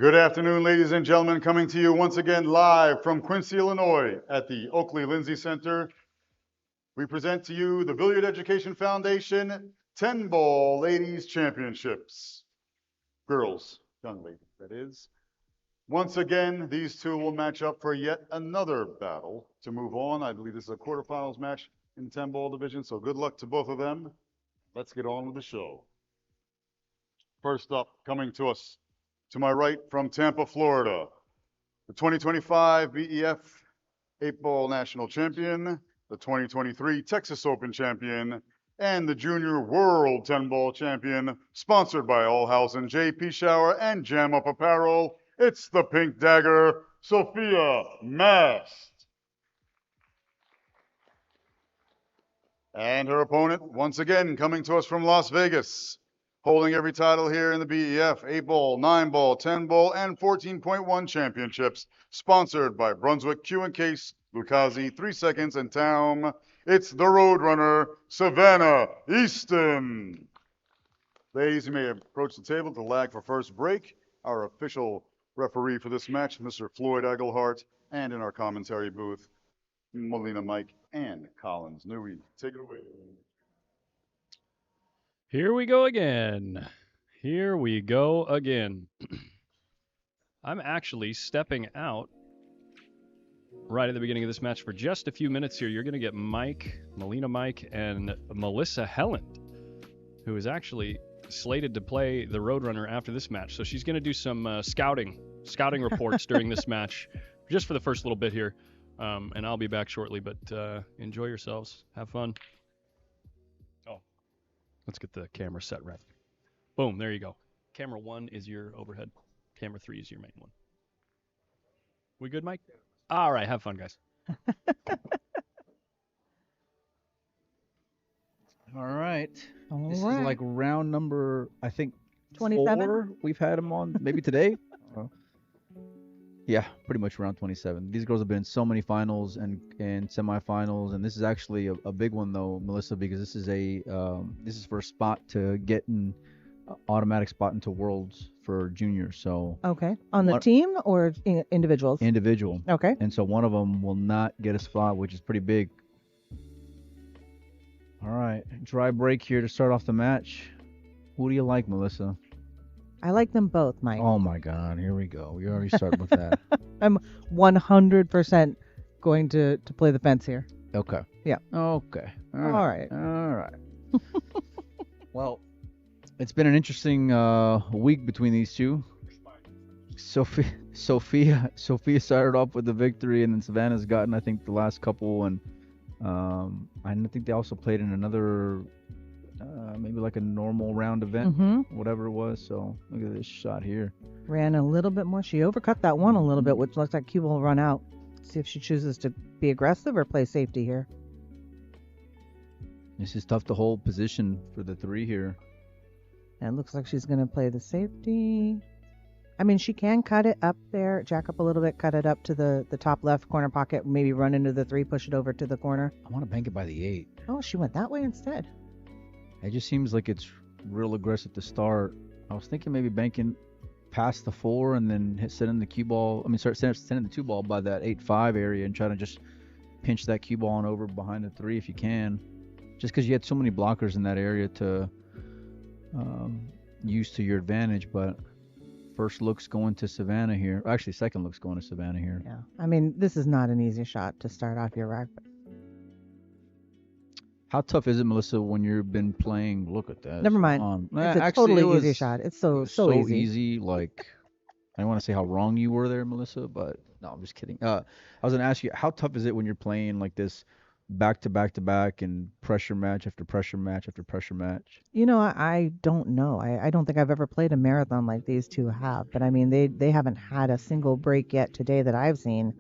Good afternoon, ladies and gentlemen, coming to you once again live from Quincy, Illinois at the Oakley Lindsay Center. We present to you the Billiard Education Foundation 10-Ball Ladies Championships. Girls, young ladies, that is. Once again, these two will match up for yet another battle to move on. I believe this is a quarterfinals match in the 10-ball division, so good luck to both of them. Let's get on with the show. First up, coming to us to my right from Tampa, Florida, the 2025 BEF 8-Ball National Champion, the 2023 Texas Open Champion, and the Junior World 10-Ball Champion, sponsored by Allhouse and JP Shower and Jam Up Apparel. It's the Pink Dagger, SOFIA MAST. And her opponent, once again, coming to us from Las Vegas, holding every title here in the BEF 8-Ball, 9-Ball, 10-Ball, and 14.1 championships, sponsored by Brunswick Q & Case, Lucchese, 3 Seconds, and Taum. It's the Roadrunner, SAVANNAH EASTON. Ladies, you may approach the table to lag for first break. Our official referee for this match, Mr. Floyd Egelhart, and in our commentary booth, Melina Mike and Collins Newey. Take it away. Here we go again. Here we go again. I'm actually stepping out right at the beginning of this match for just a few minutes here. You're going to get Melina Mike, and Melissa Helland, who is actually slated to play the Roadrunner after this match. So she's going to do some scouting reports during this match, just for the first little bit here. And I'll be back shortly, but enjoy yourselves. Have fun. Let's get the camera set right. Boom, there you go. Camera 1 is your overhead. Camera 3 is your main one. We good, Mike? All right, have fun, guys. All right. All This right. is like round number, I think, 27? 4 we've had them on, maybe today. Yeah, pretty much around 27. These girls have been in so many finals and semifinals, and this is actually a big one though, Melissa, because this is for a spot to get an automatic spot into Worlds for juniors. So Okay. On the team or individuals? individual, Okay. and so one of them will not get a spot, which is pretty big. All right, dry break here to start off the match. Who do you like, Melissa? I like them both, Mike. Oh my God, here we go. We already started with that. I'm 100% going to play the fence here. Okay. Yeah. Okay. All right. All right. Well, it's been an interesting week between these two. Sophia started off with the victory, and then Savannah's gotten, I think, the last couple, and I think they also played in another, maybe like a normal round event, whatever it was. So look at this shot here. Ran a little bit more. She overcut that one a little bit, which looks like Cuba will run out. See if she chooses to be aggressive or play safety here. This is tough to hold position for the 3 here. And it looks like she's going to play the safety. I mean, she can cut it up there, jack up a little bit, cut it up to the top left corner pocket, maybe run into the 3, push it over to the corner. I want to bank it by the 8. Oh, she went that way instead. It just seems like it's real aggressive to start. I was thinking maybe banking past the 4 and then sending the cue ball. I mean, start sending the 2 ball by that 8-5 area and trying to just pinch that cue ball on over behind the 3 if you can. Just because you had so many blockers in that area to use to your advantage. But first look's going to Savannah here. Actually, second look's going to Savannah here. Yeah. I mean, this is not an easy shot to start off your rack. How tough is it, Melissa, when you've been playing? Look at that. Never mind. It's a Actually, totally it easy was shot. It's so easy. Like, I don't want to say how wrong you were there, Melissa, but no, I'm just kidding. I was going to ask you, how tough is it when you're playing like this back to back to back and pressure match after pressure match after pressure match? You know, I don't know. I don't think I've ever played a marathon like these two have. But, I mean, they haven't had a single break yet today that I've seen.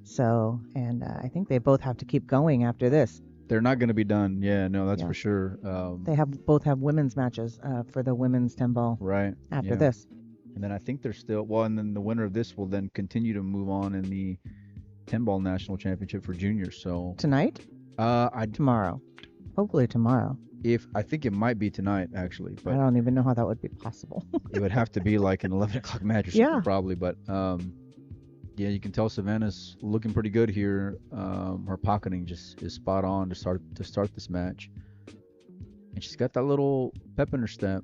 So, and I think they both have to keep going after this. They're not going to be done. Yeah, no, that's for sure. They both have women's matches for the women's 10-ball right after this. And then I think they're still, and then the winner of this will then continue to move on in the 10-ball national championship for juniors. So Tonight? Tomorrow. Hopefully tomorrow. If I think it might be tonight, actually, I but don't even know how that would be possible. it would have to be like an 11 o'clock match or something, Yeah. probably. But yeah, you can tell Savannah's looking pretty good here. Her pocketing just is spot on to start this match, and she's got that little pep in her step.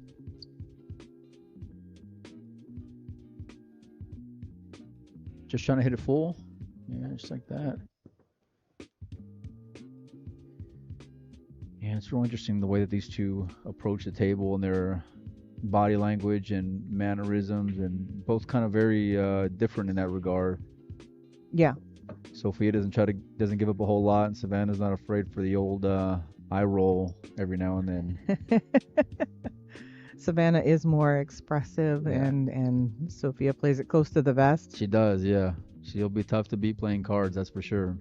Just trying to hit it full. Yeah, just like that. Yeah, it's real interesting the way that these two approach the table and their body language and mannerisms, and both kind of very different in that regard. Yeah. Sophia doesn't give up a whole lot, and Savannah's not afraid for the old eye roll every now and then. Savannah is more expressive, Yeah. and Sophia plays it close to the vest. She does, yeah. She'll be tough to beat playing cards, that's for sure.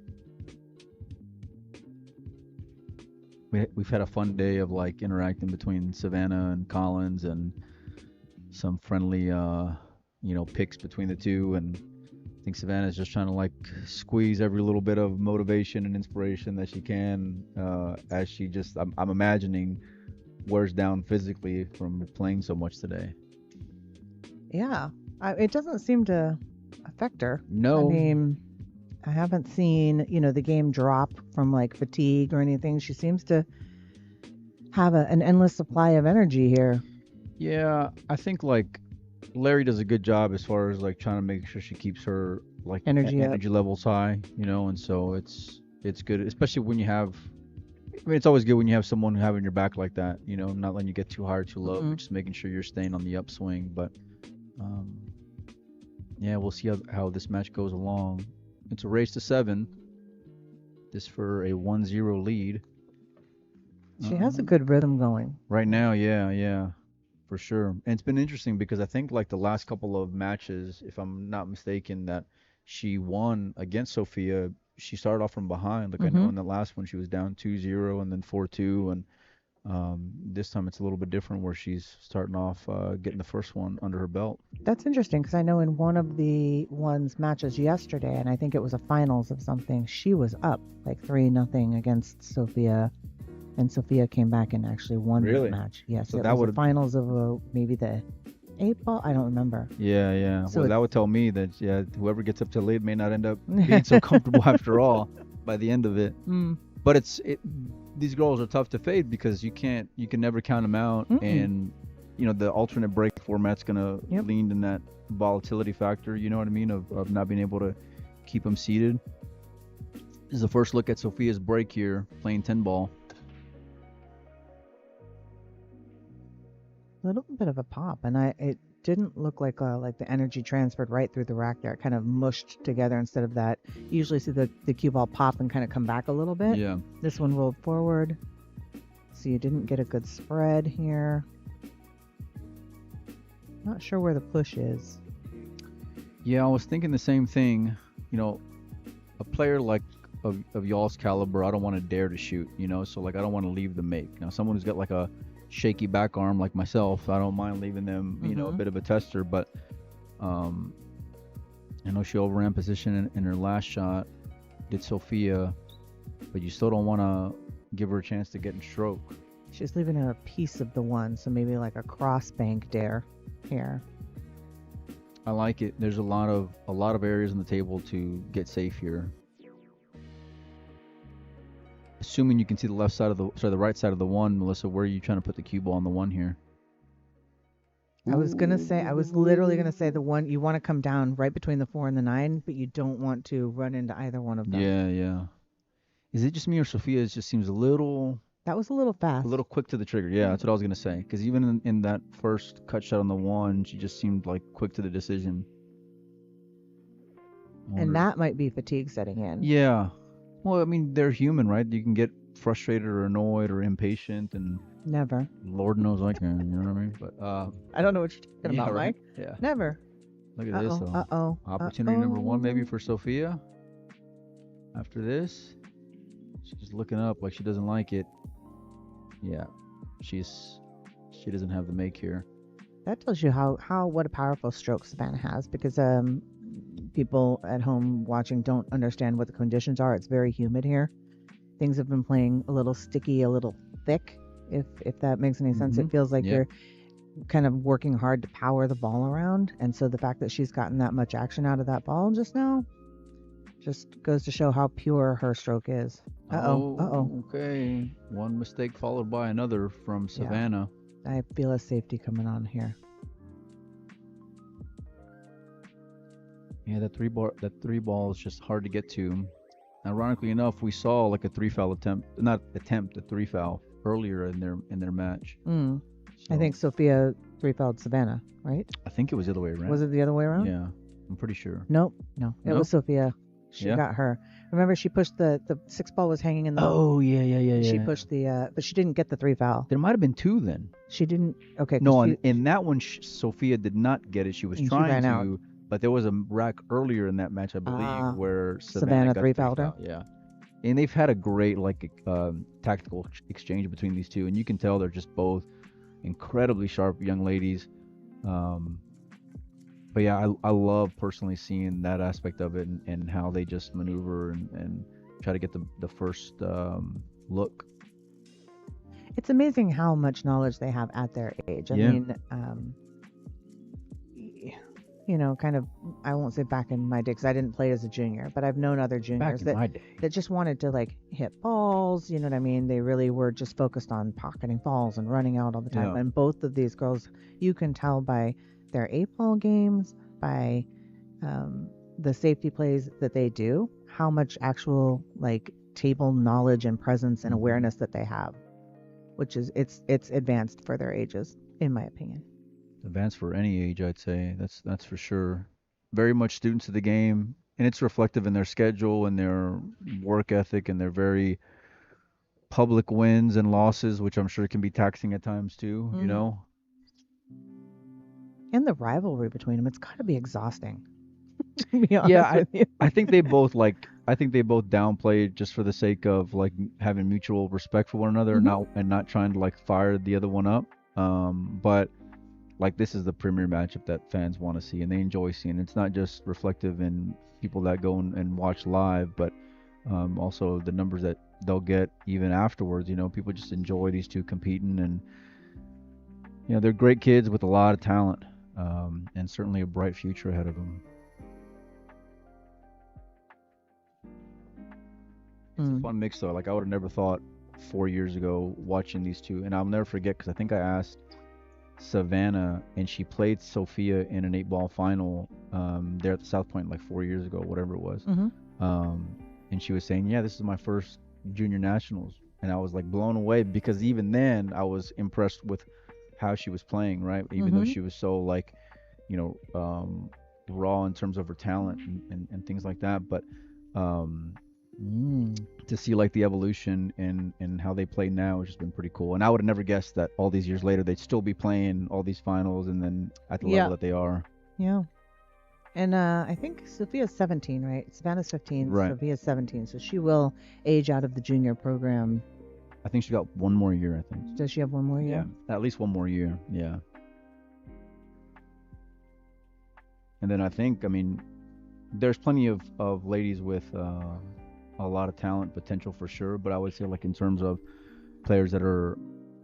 We've had a fun day of like interacting between Savannah and Collins, and some friendly picks between the two, and I think Savannah's just trying to like squeeze every little bit of motivation and inspiration that she can, as she just I'm imagining wears down physically from playing so much today. Yeah. It doesn't seem to affect her. No. I mean, I haven't seen, the game drop from like fatigue or anything. She seems to have an endless supply of energy here. Yeah, I think like Larry does a good job as far as like trying to make sure she keeps her like Energy up. energy levels high, and so it's good, especially when you have. I mean, it's always good when you have someone having your back like that, not letting you get too high or too low, but just making sure you're staying on the upswing. But yeah, we'll see how this match goes along. It's a race to 7. This for a 1-0 lead. She has a good rhythm going. Right now, yeah, for sure. And it's been interesting because I think like the last couple of matches, if I'm not mistaken, that she won against Sophia, she started off from behind. Like I know in the last one she was down 2-0 and then 4-2, and this time it's a little bit different where she's starting off getting the first one under her belt. That's interesting because I know in one of the matches yesterday, and I think it was a finals of something, she was up like 3-0 against Sophia, and Sophia came back and actually won Really? that match. Yes, So it that was the would've- finals of maybe the 8-ball. I don't remember. Yeah. So Well, that would tell me that whoever gets up to late may not end up being so comfortable after all by the end of it. But these girls are tough to fade because you can never count them out, and the alternate break format's gonna lean in that volatility factor. You know what I mean, of not being able to keep them seated. This is the first look at Sophia's break here, playing 10-ball. A little bit of a pop, and it didn't look like the energy transferred right through the rack there. It kind of mushed together instead of that. You usually see the cue ball pop and kind of come back a little bit. Yeah. This one rolled forward, so you didn't get a good spread here. Not sure where the push is. Yeah, I was thinking the same thing. A player like of y'all's caliber, I don't want to dare to shoot. So like I don't want to leave the make. Now someone who's got like a shaky back arm like myself, I don't mind leaving them, a bit of a tester. But I know she overran position in her last shot, did Sophia, but you still don't want to give her a chance to get in stroke. She's leaving a piece of the one, so maybe like a cross bank dare here. I like it. There's a lot of areas on the table to get safe here. Assuming you can see the the right side of the one, Melissa, where are you trying to put the cue ball on the one here? I was literally gonna say the one, you want to come down right between the 4 and the 9, but you don't want to run into either one of them. Yeah. Is it just me or Sophia just seems a little That was a little fast. quick to the trigger? Yeah, that's what I was gonna say. Because even in that first cut shot on the one, she just seemed like quick to the decision. And that might be fatigue setting in. Yeah. Well, I mean, they're human, right? You can get frustrated or annoyed or impatient, and Never. Lord knows I can. You know what I mean? But I don't know what you're talking about, right? Mike. Yeah. Never. Look at this. Though. Uh-oh. Opportunity number 1 maybe for Sophia. After this, she's looking up like she doesn't like it. Yeah, she doesn't have the make here. That tells you what a powerful stroke Savannah has, because people at home watching don't understand what the conditions are. It's very humid here. Things have been playing a little sticky, a little thick if that makes any sense. It feels like Yeah. you're kind of working hard to power the ball around, and so the fact that she's gotten that much action out of that ball just now just goes to show how pure her stroke is. Uh-oh. Okay. One mistake followed by another from Yeah. Savannah. I feel a safety coming on here. Yeah, that three ball is just hard to get to. Ironically enough, we saw like a three foul a three foul earlier in their match. I think Sophia three-fouled Savannah, right? I think it was the other way around. Was it the other way around? Yeah, I'm pretty sure. Nope. No. It was Sophia. She Yeah? got her. Remember, she pushed the six ball was hanging in the. Oh yeah. She pushed but she didn't get the three foul. There might have been two then. She didn't. Okay. 'cause No, she- in that one, Sophia did not get it. She was And she trying ran to, out. but there was a rack earlier in that match, I believe, Ah, where Savannah got the three-fouled her? foul. Yeah, and they've had a great tactical exchange between these two, and you can tell they're just both incredibly sharp young ladies. But yeah, I love personally seeing that aspect of it and how they just maneuver and try to get the first look. It's amazing how much knowledge they have at their age. I Yeah. mean, kind of, I won't say back in my day because I didn't play as a junior, but I've known other Back juniors in my day. that just wanted to like hit balls. You know what I mean? They really were just focused on pocketing balls and running out all the time. Yeah. And both of these girls, you can tell by their 8-ball games, by the safety plays that they do, how much actual like table knowledge and presence and awareness that they have, which is it's advanced for their ages, in my opinion. Advanced for any age, I'd say. That's for sure. Very much students of the game, and it's reflective in their schedule and their work ethic and their very public wins and losses, which I'm sure can be taxing at times too. You know. And the rivalry between them, it's got to be exhausting. To be honest Yeah, with you. I think they both downplay it just for the sake of like having mutual respect for one another, and not trying to like fire the other one up. But like this is the premier matchup that fans want to see and they enjoy seeing. It's not just reflective in people that go and watch live, but also the numbers that they'll get even afterwards. You know, people just enjoy these two competing, and you know they're great kids with a lot of talent, and certainly a bright future ahead of them. It's a fun mix though. Like I would have never thought 4 years ago watching these two, and I'll never forget because I think I asked Savannah, and she played Sophia in an 8-ball final there at the South Point like 4 years ago, whatever it was. And she was saying, yeah, this is my first junior nationals, and I was like blown away because even then I was impressed with how she was playing, right? Even though she was so like, you know, raw in terms of her talent and things like that, but to see like the evolution and how they play now has just been pretty cool. And I would have never guessed that all these years later they'd still be playing all these finals and then at the level that they are. Yeah. And I think Sophia's 17, right? Savannah's 15, Right. Sophia's 17, so she will age out of the junior program. I think she got one more year, I think. Does she have one more year? Yeah, at least one more year. Yeah. And then I think, I mean, there's plenty of ladies with a lot of talent potential for sure, but I would say like in terms of players that are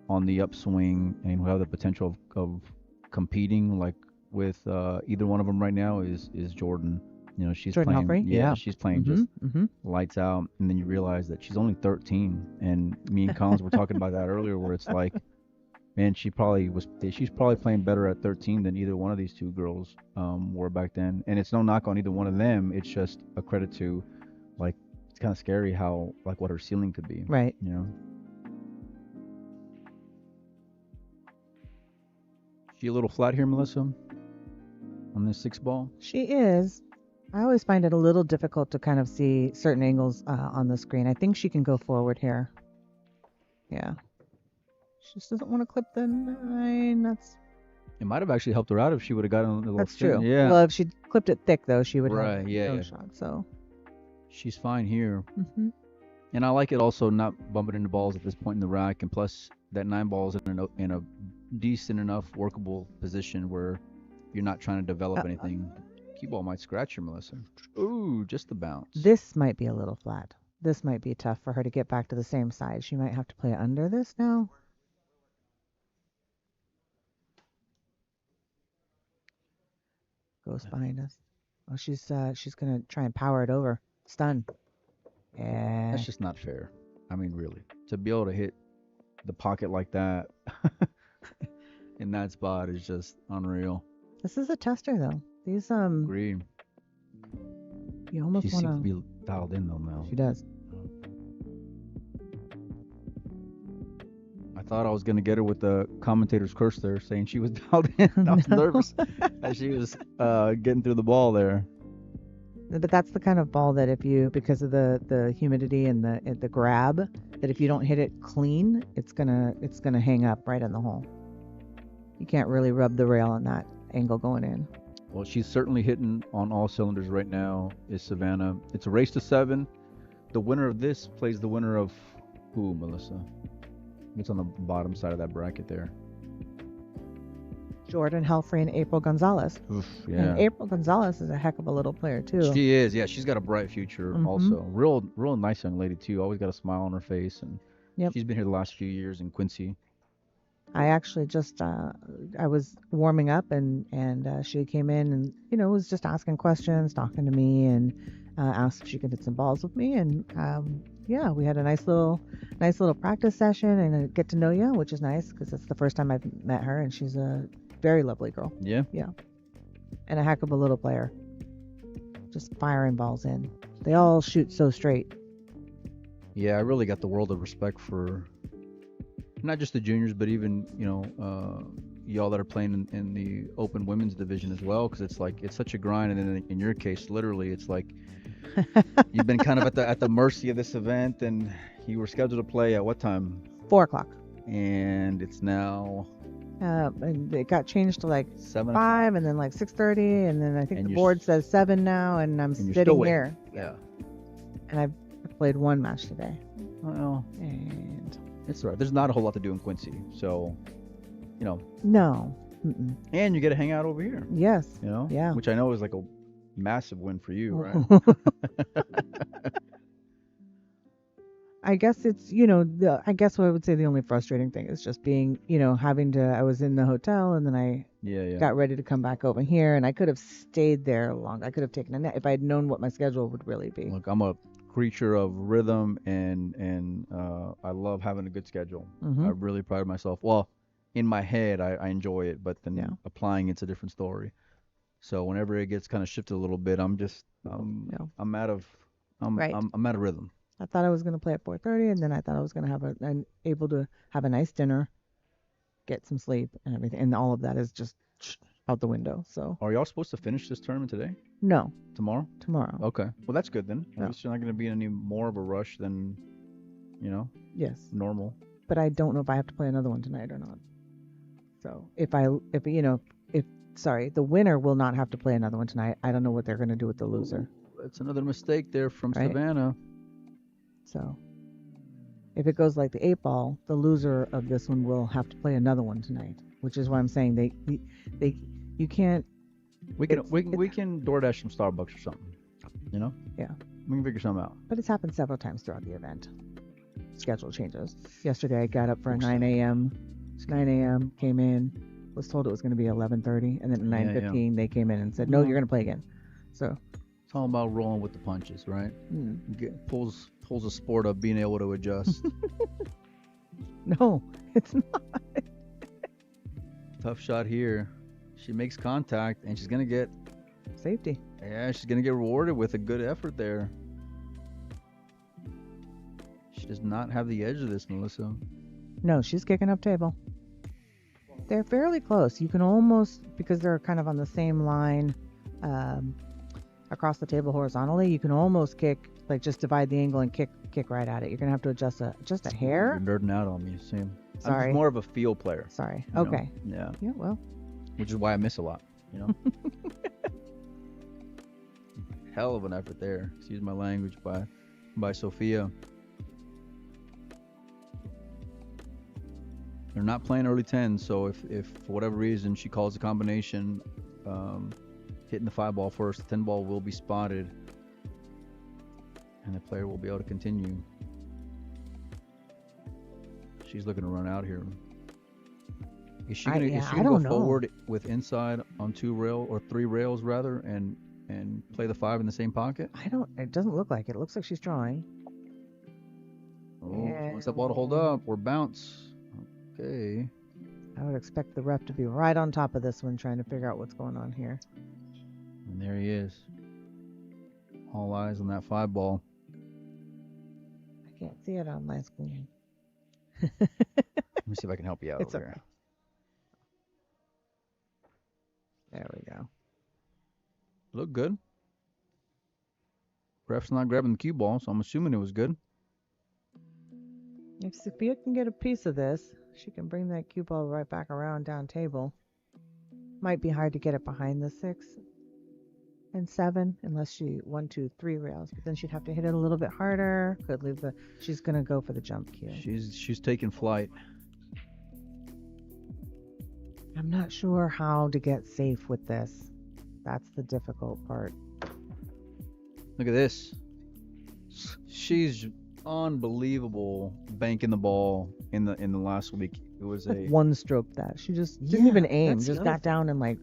on the upswing and who have the potential of competing like with either one of them right now is Jordan. You know, she's Jordan playing. Humphrey? Yeah. She's playing just lights out, and then you realize that she's only 13. And me and Collins were talking about that earlier, where it's like, man, she's probably playing better at 13 than either one of these two girls were back then. And it's no knock on either one of them. It's just a credit to, like, it's kind of scary how like what her ceiling could be. Right. You know. She a little flat here, Melissa, on this 6-ball. She is. I always find it a little difficult to kind of see certain angles on the screen. I think she can go forward here. Yeah. She just doesn't want to clip the 9. It might have actually helped her out if she would have gotten a little That's spin. true. Yeah. Well, if she clipped it thick, though, she would Right, have yeah, no yeah. shot. So. She's fine here. And I like it also not bumping into balls at this point in the rack. And plus, that 9 ball is in a decent enough workable position where you're not trying to develop anything. Cue ball might scratch her, Melissa. Ooh, just the bounce. This might be a little flat. This might be tough for her to get back to the same side. She might have to play under this now. Ghost behind us. Oh, she's gonna try and power it over. Stun. Yeah. That's just not fair. I mean, really, to be able to hit the pocket like that in that spot is just unreal. This is a tester though. These Agree. you almost She seems wanna. to be dialed in though, Mel. She does. I thought I was gonna get her with the commentator's curse there, saying she was dialed in. I was No. nervous as she was getting through the ball there. But that's the kind of ball that if you, because of the humidity and the grab, that if you don't hit it clean, it's gonna hang up right in the hole. You can't really rub the rail on that angle going in. Well, she's certainly hitting on all cylinders right now. Is Savannah? It's a race to 7. The winner of this plays the winner of who, Melissa? It's on the bottom side of that bracket there. Jordan Helfrey and April Gonzalez. Oof, yeah. And April Gonzalez is a heck of a little player too. She is, yeah. She's got a bright future Mhm. also. Real nice young lady too. Always got a smile on her face, and Yep. she's been here the last few years in Quincy. I actually just I was warming up and she came in and was just asking questions, talking to me, and asked if she could hit some balls with me, and yeah, we had a nice little practice session and a get to know you, which is nice because it's the first time I've met her, and she's a very lovely girl. Yeah. And a heck of a little player. Just firing balls in. They all shoot so straight. Yeah, I really got the world of respect for not just the juniors, but even y'all that are playing in the open women's division as well, because it's such a grind. And then in your case, literally, it's like you've been kind of at the mercy of this event, and you were scheduled to play at what time? 4:00. And it's now And it got changed to like 7. 5, and then like 6:30, and then I think And the you're board says 7 now, and I'm and you're sitting still waiting. here. Yeah. And I've played one match today. Well, And it's all right. There's not a whole lot to do in Quincy, so no. Mm-mm. and you get to hang out over here. Yes. Yeah. Which I know is like a massive win for you, right? I guess it's, I guess what I would say the only frustrating thing is just being, I was in the hotel, and then I Yeah. got ready to come back over here, and I could have stayed there long. I could have taken a nap if I had known what my schedule would really be. Look, I'm a creature of rhythm, and I love having a good schedule. Mhm. I really pride myself. Well, in my head, I enjoy it, but then Yeah. applying it's a different story. So whenever it gets kind of shifted a little bit, I'm just Yeah. I'm out of Right. I'm out of rhythm. I thought I was going to play at 4:30, and then I thought I was going to have able to have a nice dinner, get some sleep, and everything, and all of that is just out the window. So Are y'all supposed to finish this tournament today? no, Tomorrow? tomorrow. Okay. Well, that's good then. At Yeah. least you're not going to be in any more of a rush than, Yes, normal. but I don't know if I have to play another one tonight or not. So if the winner will not have to play another one tonight. I don't know what they're going to do with the loser. That's another mistake there from Right. Savannah. So if it goes like the 8-ball, the loser of this one will have to play another one tonight, which is why I'm saying you can't. We can It's- we can DoorDash some Starbucks or something. Yeah. We can figure something out. But it's happened several times throughout the event. Schedule changes. Yesterday I got up for a Oops. 9 a.m. 9 a.m. came in, was told it was going to be 11:30, and then at Yeah, 9:15 they came in and said, "No, Mhm. you're going to play again." So, It's all about rolling with the punches, right? Pulls a sport of being able to adjust. no, it's not. Tough shot here. She makes contact, and she's gonna get Safety. rewarded with a good effort there. She does not have the edge of this, Melissa. No, she's kicking up table. They're fairly close. You can almost, because they're kind of on the same line across the table horizontally, you can almost kick, like just divide the angle and kick right at it. You're going to have to adjust a hair. You're nerding out on me, Sam. I'm Sorry. just more of a feel player. Sorry. you know? Okay. Yeah. Yeah, well. Which is why I miss a lot, Hell of an effort there. Excuse my language by Sophia. They're not playing early 10, so if for whatever reason she calls a combination, hitting the 5-ball first, the 10-ball will be spotted, and the player will be able to continue. She's looking to run out here. Is she gonna I go don't know. forward with inside on 3 rails rather, and play the 5 in the same pocket? It doesn't look like it. It looks like she's drawing. Oh, she wants that ball to hold up or bounce. Okay. I would expect the ref to be right on top of this one, trying to figure out what's going on here. And there he is. All eyes on that 5 ball. I can't see it on my screen. Let me see if I can help you out It's over okay. here. There we go. Look good. Ref's not grabbing the cue ball, so I'm assuming it was good. If Sophia can get a piece of this, she can bring that cue ball right back around down table. Might be hard to get it behind the 6 and 7 unless she 1, 2, 3 rails, but then she'd have to hit it a little bit harder. Could leave the. She's gonna go for the jump cue. She's taking flight. I'm not sure how to get safe with this. That's the difficult part. Look at this. She's unbelievable banking the ball in the last week. It was Like a one stroke that she just didn't even aim. that's Just the got other down and like.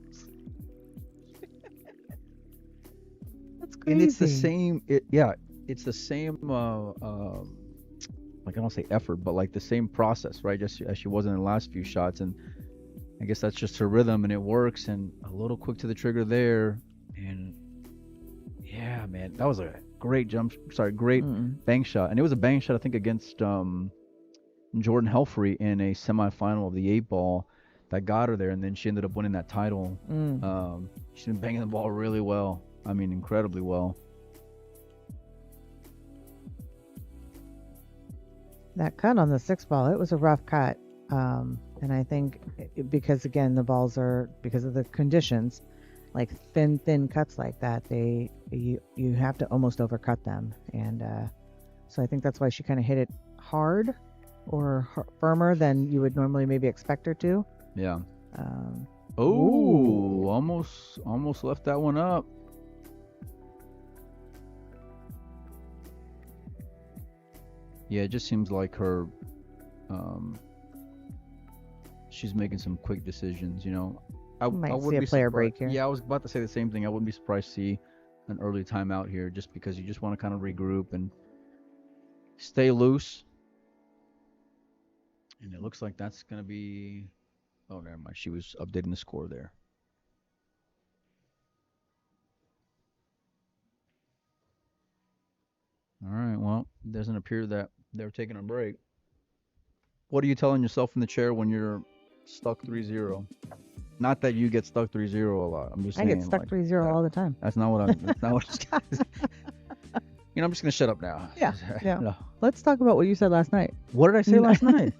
That's crazy. and it's the same. It's the same. Like I don't say effort, but like the same process, right? Just as she was in the last few shots, and I guess that's just her rhythm, and it works. And a little quick to the trigger there, and yeah, man, that was a great great bank shot, and it was a bank shot I think against Jordan Helfrey in a semifinal of the 8 ball that got her there, and then she ended up winning that title. She's been banging the ball really well. I mean, incredibly well. That cut on the 6 ball, it was a rough cut. And I think because again, the balls are, because of the conditions, like thin cuts like that, you have to almost overcut them. And so I think that's why she kind of hit it hard or firmer than you would normally maybe expect her to. Yeah. Ooh. Almost left that one up. Yeah, it just seems like her, she's making some quick decisions, you know. I Might see wouldn't a be player surprised. break here. Yeah, I was about to say the same thing. I wouldn't be surprised to see an early timeout here, just because you just want to kind of regroup and stay loose. And it looks like that's going to be... Oh, never mind. She was updating the score there. All right, well, it doesn't appear that they're taking a break. What are you telling yourself in the chair when you're stuck 3-0? Not that you get stuck 3-0 a lot. I'm just saying. I get stuck like, 3-0 all the time. That's not what I'm... That's not what you know, I'm just going to shut up now. Yeah. No. Let's talk about what you said last night. What did I say last night?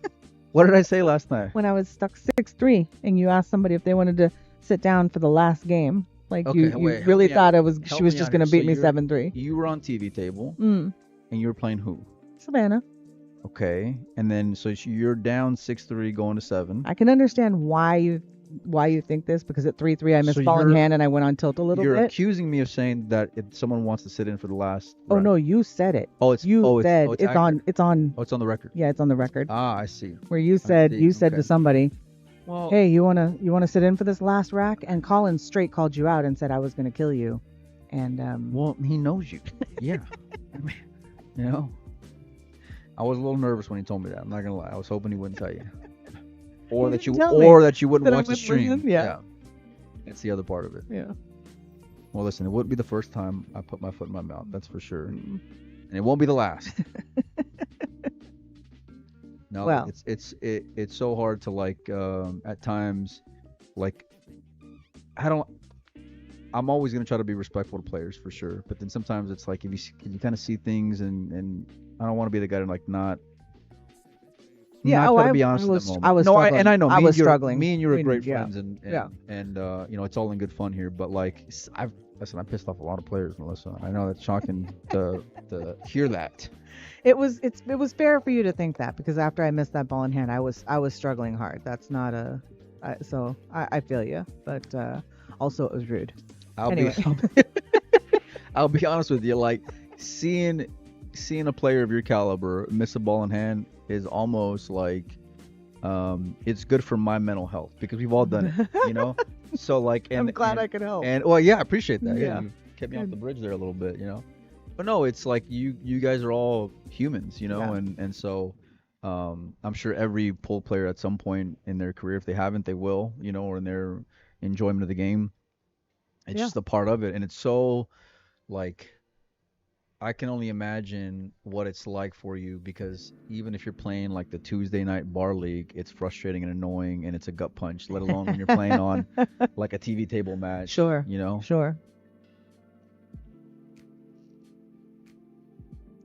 What did I say last night? When I was stuck 6-3 and you asked somebody if they wanted to sit down for the last game. Like Okay, you wait, help really me thought out. she was just going to beat me 7-3. You were on TV table, Mm. and you were playing who? Savannah. Okay, and then so you're down 6-3 going to 7. I can understand why you think this, because at 3-3 I missed So ball in you're- hand and I went on tilt a little You're bit. accusing me of saying that if someone wants to sit in for the last. Oh round. no, you said it. Oh, it's You oh, said it's it's on. accurate. It's on. Oh, it's on the record. Yeah, it's on the record. Ah, I see. Where you said see, to okay. somebody, Well, "Hey, you wanna sit in for this last rack?" And Colin straight called you out and said I was gonna kill you. And well, he knows you. Yeah, I mean, you know, I was a little nervous when he told me that. I'm not gonna lie. I was hoping he wouldn't tell you, or He that you, didn't tell me or that you wouldn't that I watch the wouldn't stream. listen, yeah. That's the other part of it. yeah. Well, listen, it wouldn't be the first time I put my foot in my mouth. That's for sure, and it won't be the last. No, Well. it's so hard to like at times, like I'm always gonna try to be respectful to players for sure, but then sometimes it's like if you kind of see things and I don't want to be the guy to like not. Yeah, not try to be I honest in was- that moment. I was no, struggling. and I know I was struggling. Me and you are We- great yeah. friends, and Yeah. you know it's all in good fun here. But like I pissed off a lot of players, Melissa. I know that's shocking to hear that. It was fair for you to think that, because after I missed that ball in hand, I was struggling hard. That's not so I feel you, but also it was rude. Anyway. I'll be honest with you. Like seeing a player of your caliber miss a ball in hand is almost like it's good for my mental health because we've all done it, you know. So like, and I'm glad and, I could help. And well, yeah, I appreciate that. Yeah. You kept me off the bridge there a little bit, you know. But no, it's like you guys are all humans, you know, Yeah. and so I'm sure every pool player at some point in their career, if they haven't, they will, you know, or in their enjoyment of the game. It's Yeah. just a part of it, and it's so like I can only imagine what it's like for you because even if you're playing like the Tuesday night bar league, it's frustrating and annoying and it's a gut punch, let alone when you're playing on like a TV table match. Sure. You know? Sure.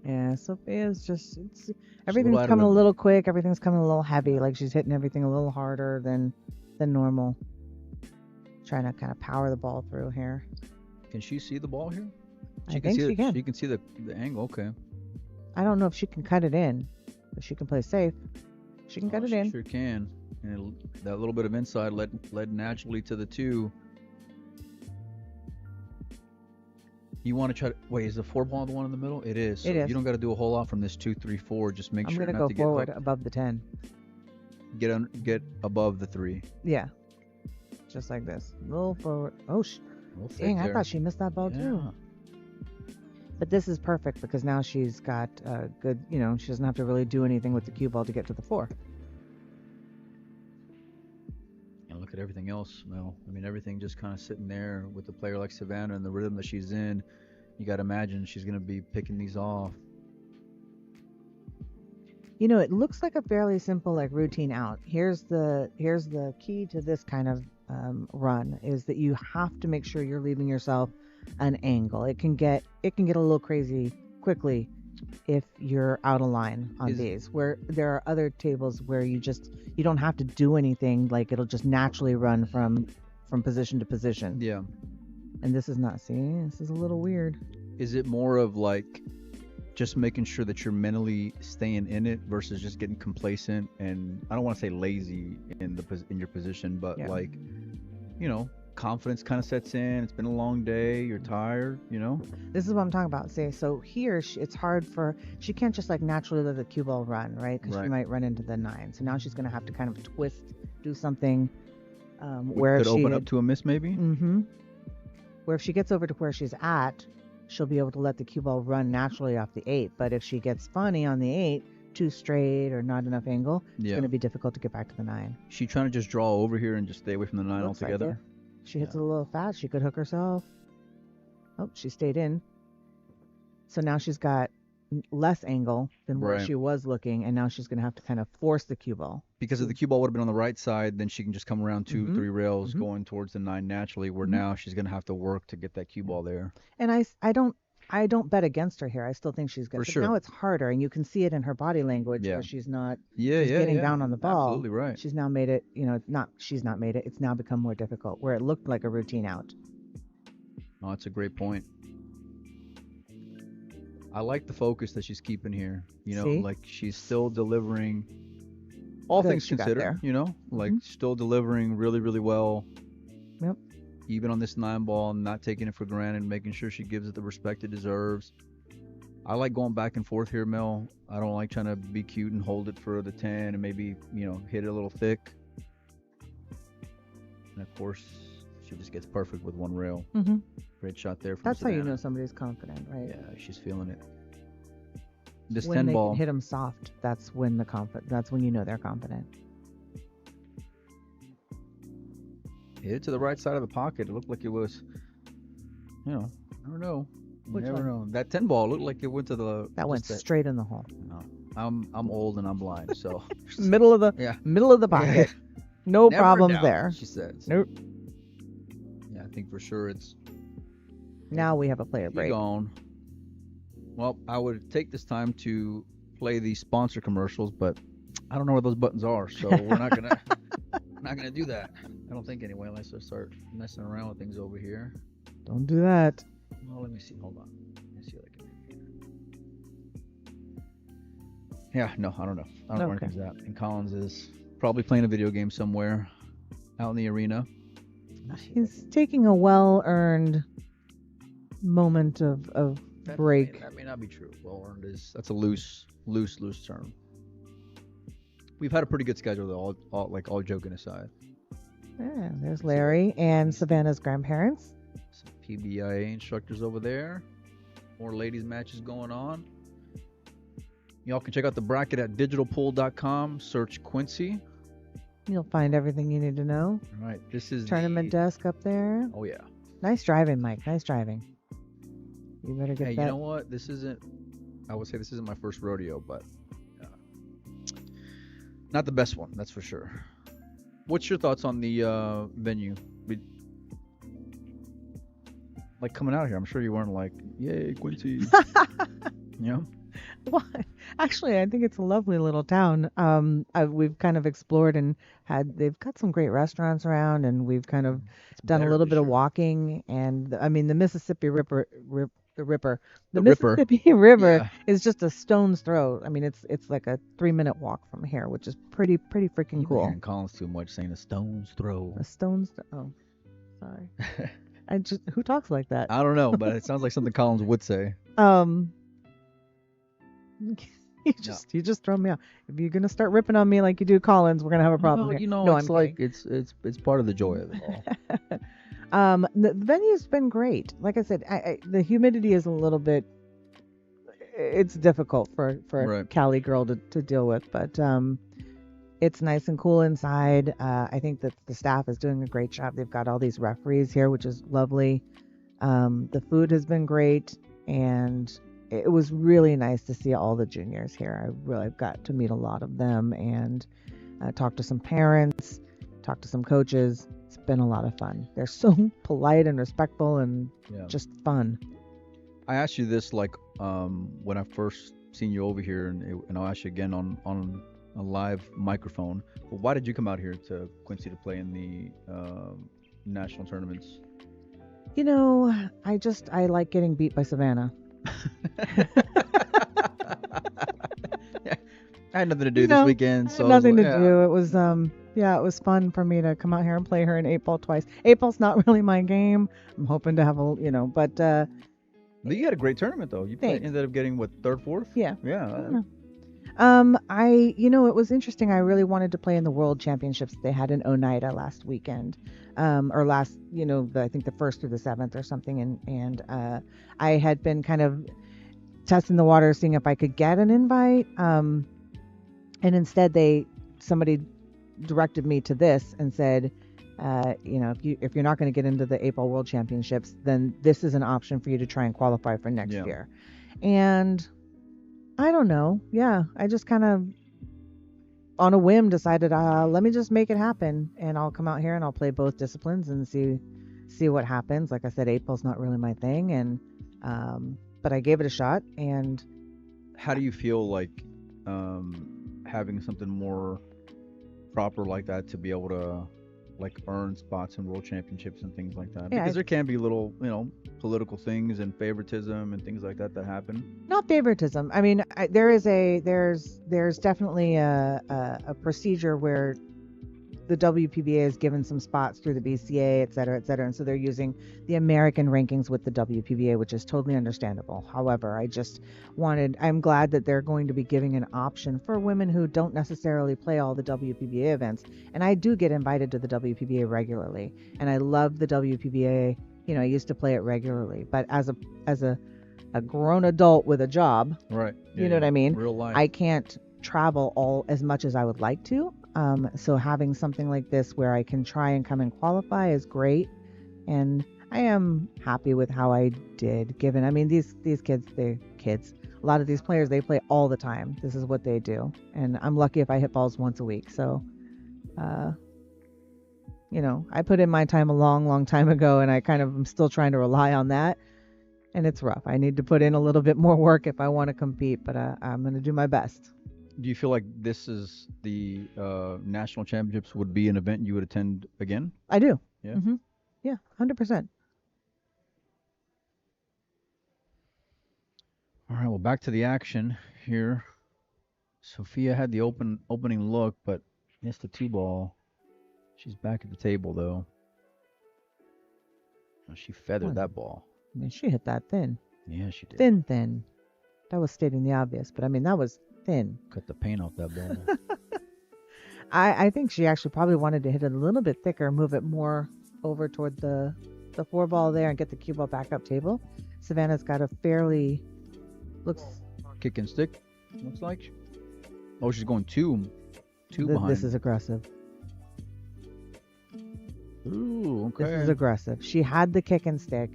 Yeah, Sophia's just everything's out of coming it. a little quick, everything's coming a little heavy, like she's hitting everything a little harder than normal. Trying to kind of power the ball through here. Can she see the ball here? I think see she can. She can see the angle. Okay. I don't know if she can cut it in, but she can play safe. She can cut it She in. sure can. And that little bit of inside led naturally to the 2. You want to try to wait? Is the 4 ball the one in the middle? It is. So It is. You don't got to do a whole lot from this 2, 3, 4. Just make I'm sure gonna not go to get forward hooked. above the 10. Get above the 3. Yeah, just like this. Roll forward. Oh, dang! I thought she missed that ball too. Yeah. But this is perfect because now she's got a good. You know, she doesn't have to really do anything with the cue ball to get to the 4. And look at everything else, Mel. I mean, everything just kind of sitting there with a player like Savannah and the rhythm that she's in. You got to imagine she's going to be picking these off. You know, it looks like a fairly simple like routine out. Here's the key to this kind of run is that you have to make sure you're leaving yourself an angle. It can get a little crazy quickly if you're out of line on these. Where there are other tables where you don't have to do anything, like it'll just naturally run from position to position. Yeah. And this is not. See, this is a little weird. Is it more of like just making sure that you're mentally staying in it versus just getting complacent and I don't want to say lazy in your position, but like, you know, confidence kind of sets in. It's been a long day. You're tired, you know? This is what I'm talking about. See, so here it's hard she can't just like naturally let the cue ball run, right? Because she might run into the 9. So now she's going to have to kind of twist, do something where could open up to a miss maybe? Mm-hmm. Where if she gets over to where she's at, she'll be able to let the cue ball run naturally off the 8. But if she gets funny on the 8, too straight or not enough angle, it's going to be difficult to get back to the 9. She trying to just draw over here and just stay away from the 9 altogether? Like she hits it a little fast. She could hook herself. Oh, she stayed in. So now she's got less angle than where she was looking, and now she's going to have to kind of force the cue ball. Because if the cue ball would have been on the right side, then she can just come around 2, 3 rails going towards the 9 naturally, where now she's going to have to work to get that cue ball there. And I don't bet against her here. I still think she's good. For but sure. Now it's harder, and you can see it in her body language where she's not getting down on the ball. Absolutely right. She's now made it, she's not made it. It's now become more difficult where it looked like a routine out. Oh, that's a great point. I like the focus that she's keeping here. You know, like she's still delivering all things considered, you know, like still delivering really, really well. Yep. Even on this 9 ball, not taking it for granted, making sure she gives it the respect it deserves. I like going back and forth here, Mel. I don't like trying to be cute and hold it for the 10 and maybe, hit it a little thick. And of course, she just gets perfect with 1 rail. Mm-hmm. Great shot there from That's Savannah. how you know somebody's confident, right? Yeah, she's feeling it. This when 10 ball. They hit them soft. That's when that's when you know they're confident. Hit it to the right side of the pocket. It looked like it was, I don't know. Which Never one? know. That 10 ball looked like it went to the. That went straight in the hole. No, I'm old and I'm blind, so. middle of the pocket. No Never problems doubt, there. she says. Nope. Yeah, I think for sure it's. Now we have a player break. Gone. Well, I would take this time to play the sponsor commercials, but I don't know where those buttons are, so we're not gonna do that. I don't think anyway, unless I start messing around with things over here. Don't do that. Well, let me see. Hold on. Let me see what I can do here. Yeah, no, I don't know. I don't know where anything's at. And Collins is probably playing a video game somewhere out in the arena. He's taking a well-earned moment of break. That may not be true. Well-earned that's a loose term. We've had a pretty good schedule though. All joking aside. Yeah, there's Larry and Savannah's grandparents. Some PBIA instructors over there. More ladies matches going on. Y'all can check out the bracket at digitalpool.com. Search Quincy. You'll find everything you need to know. All right, this is Tournament desk up there. Oh yeah. Nice driving, Mike. Nice driving. You better get Hey, that. you know what? I would say this isn't my first rodeo, but not the best one, that's for sure. What's your thoughts on the venue? Like coming out here, I'm sure you weren't like, yay, Quincy. Yeah. Well, actually, I think it's a lovely little town. We've kind of explored and they've got some great restaurants around, and we've kind of done a little bit of walking. And I mean, the Mississippi River, the Mississippi River is just a stone's throw. I mean, it's like a 3-minute walk from here, which is pretty freaking You've been cool. hearing Collins too much saying a stone's throw. A stone's oh, sorry. Who talks like that? I don't know, but it sounds like something Collins would say. You just throw me off. If you're gonna start ripping on me like you do Collins, we're gonna have a problem. Well, here. no, I'm like kidding. it's part of the joy of it all. The venue's been great. Like I said, the humidity is a little bit. It's difficult for a Cali girl to deal with, but it's nice and cool inside. I think that the staff is doing a great job. They've got all these referees here, which is lovely. The food has been great, and it was really nice to see all the juniors here. I really got to meet a lot of them and talk to some parents, talk to some coaches. It's been a lot of fun. They're so polite and respectful and just fun. I asked you this like when I first seen you over here, and I'll ask you again on a live microphone. But why did you come out here to Quincy to play in the national tournaments? You know, I like getting beat by Savannah. I had nothing to do this weekend, so nothing to do. It was it was fun for me to come out here and play her in 8-ball twice. 8-ball's not really my game. I'm hoping to have but you had a great tournament though. You ended up getting what, third, fourth? Yeah. Yeah. It was interesting. I really wanted to play in the World Championships they had in Oneida last weekend, or last, I think the 1st through the 7th or something. And I had been kind of testing the water, seeing if I could get an invite. And instead somebody directed me to this and said, if you're not going to get into the 8-ball World Championships, then this is an option for you to try and qualify for next year. And I don't know. Yeah, I just kind of on a whim decided, let me just make it happen, and I'll come out here and I'll play both disciplines and see what happens. Like I said, 8-ball's not really my thing, and but I gave it a shot. And how do you feel like having something more proper like that to be able to like earn spots in world championships and things like that? Because there can be little, political things and favoritism and things like that happen. Not favoritism. I mean, there's definitely a procedure where the WPBA is given some spots through the BCA, et cetera, and so they're using the American rankings with the WPBA, which is totally understandable. However, I'm glad that they're going to be giving an option for women who don't necessarily play all the WPBA events. And I do get invited to the WPBA regularly, and I love the WPBA. I used to play it regularly, but as a grown adult with a job, right? You know what I mean? Real life. I can't travel as much as I would like to. So having something like this where I can try and come and qualify is great, and I am happy with how I did. Given, I mean, these kids, a lot of these players, they play all the time. This is what they do, and I'm lucky if I hit balls once a week. So, I put in my time a long time ago, and I kind of am still trying to rely on that, and it's rough. I need to put in a little bit more work if I want to compete, but I'm going to do my best. Do you feel like this is the national championships would be an event you would attend again? I do. Yeah. Mm-hmm. Yeah, 100%. All right. Well, back to the action here. Sophia had the opening look, but missed the 2-ball. She's back at the table though. Oh, she feathered that ball. I mean, she hit that thin. Yeah, she did. Thin. That was stating the obvious, but I mean, that was thin. Cut the paint off that ball. I think she actually probably wanted to hit it a little bit thicker, move it more over toward the 4 ball there and get the cue ball back up table. Savannah's got a fairly looks. Kick and stick, looks like. Oh, she's going two behind. This is aggressive. Ooh, okay. This is aggressive. She had the kick and stick.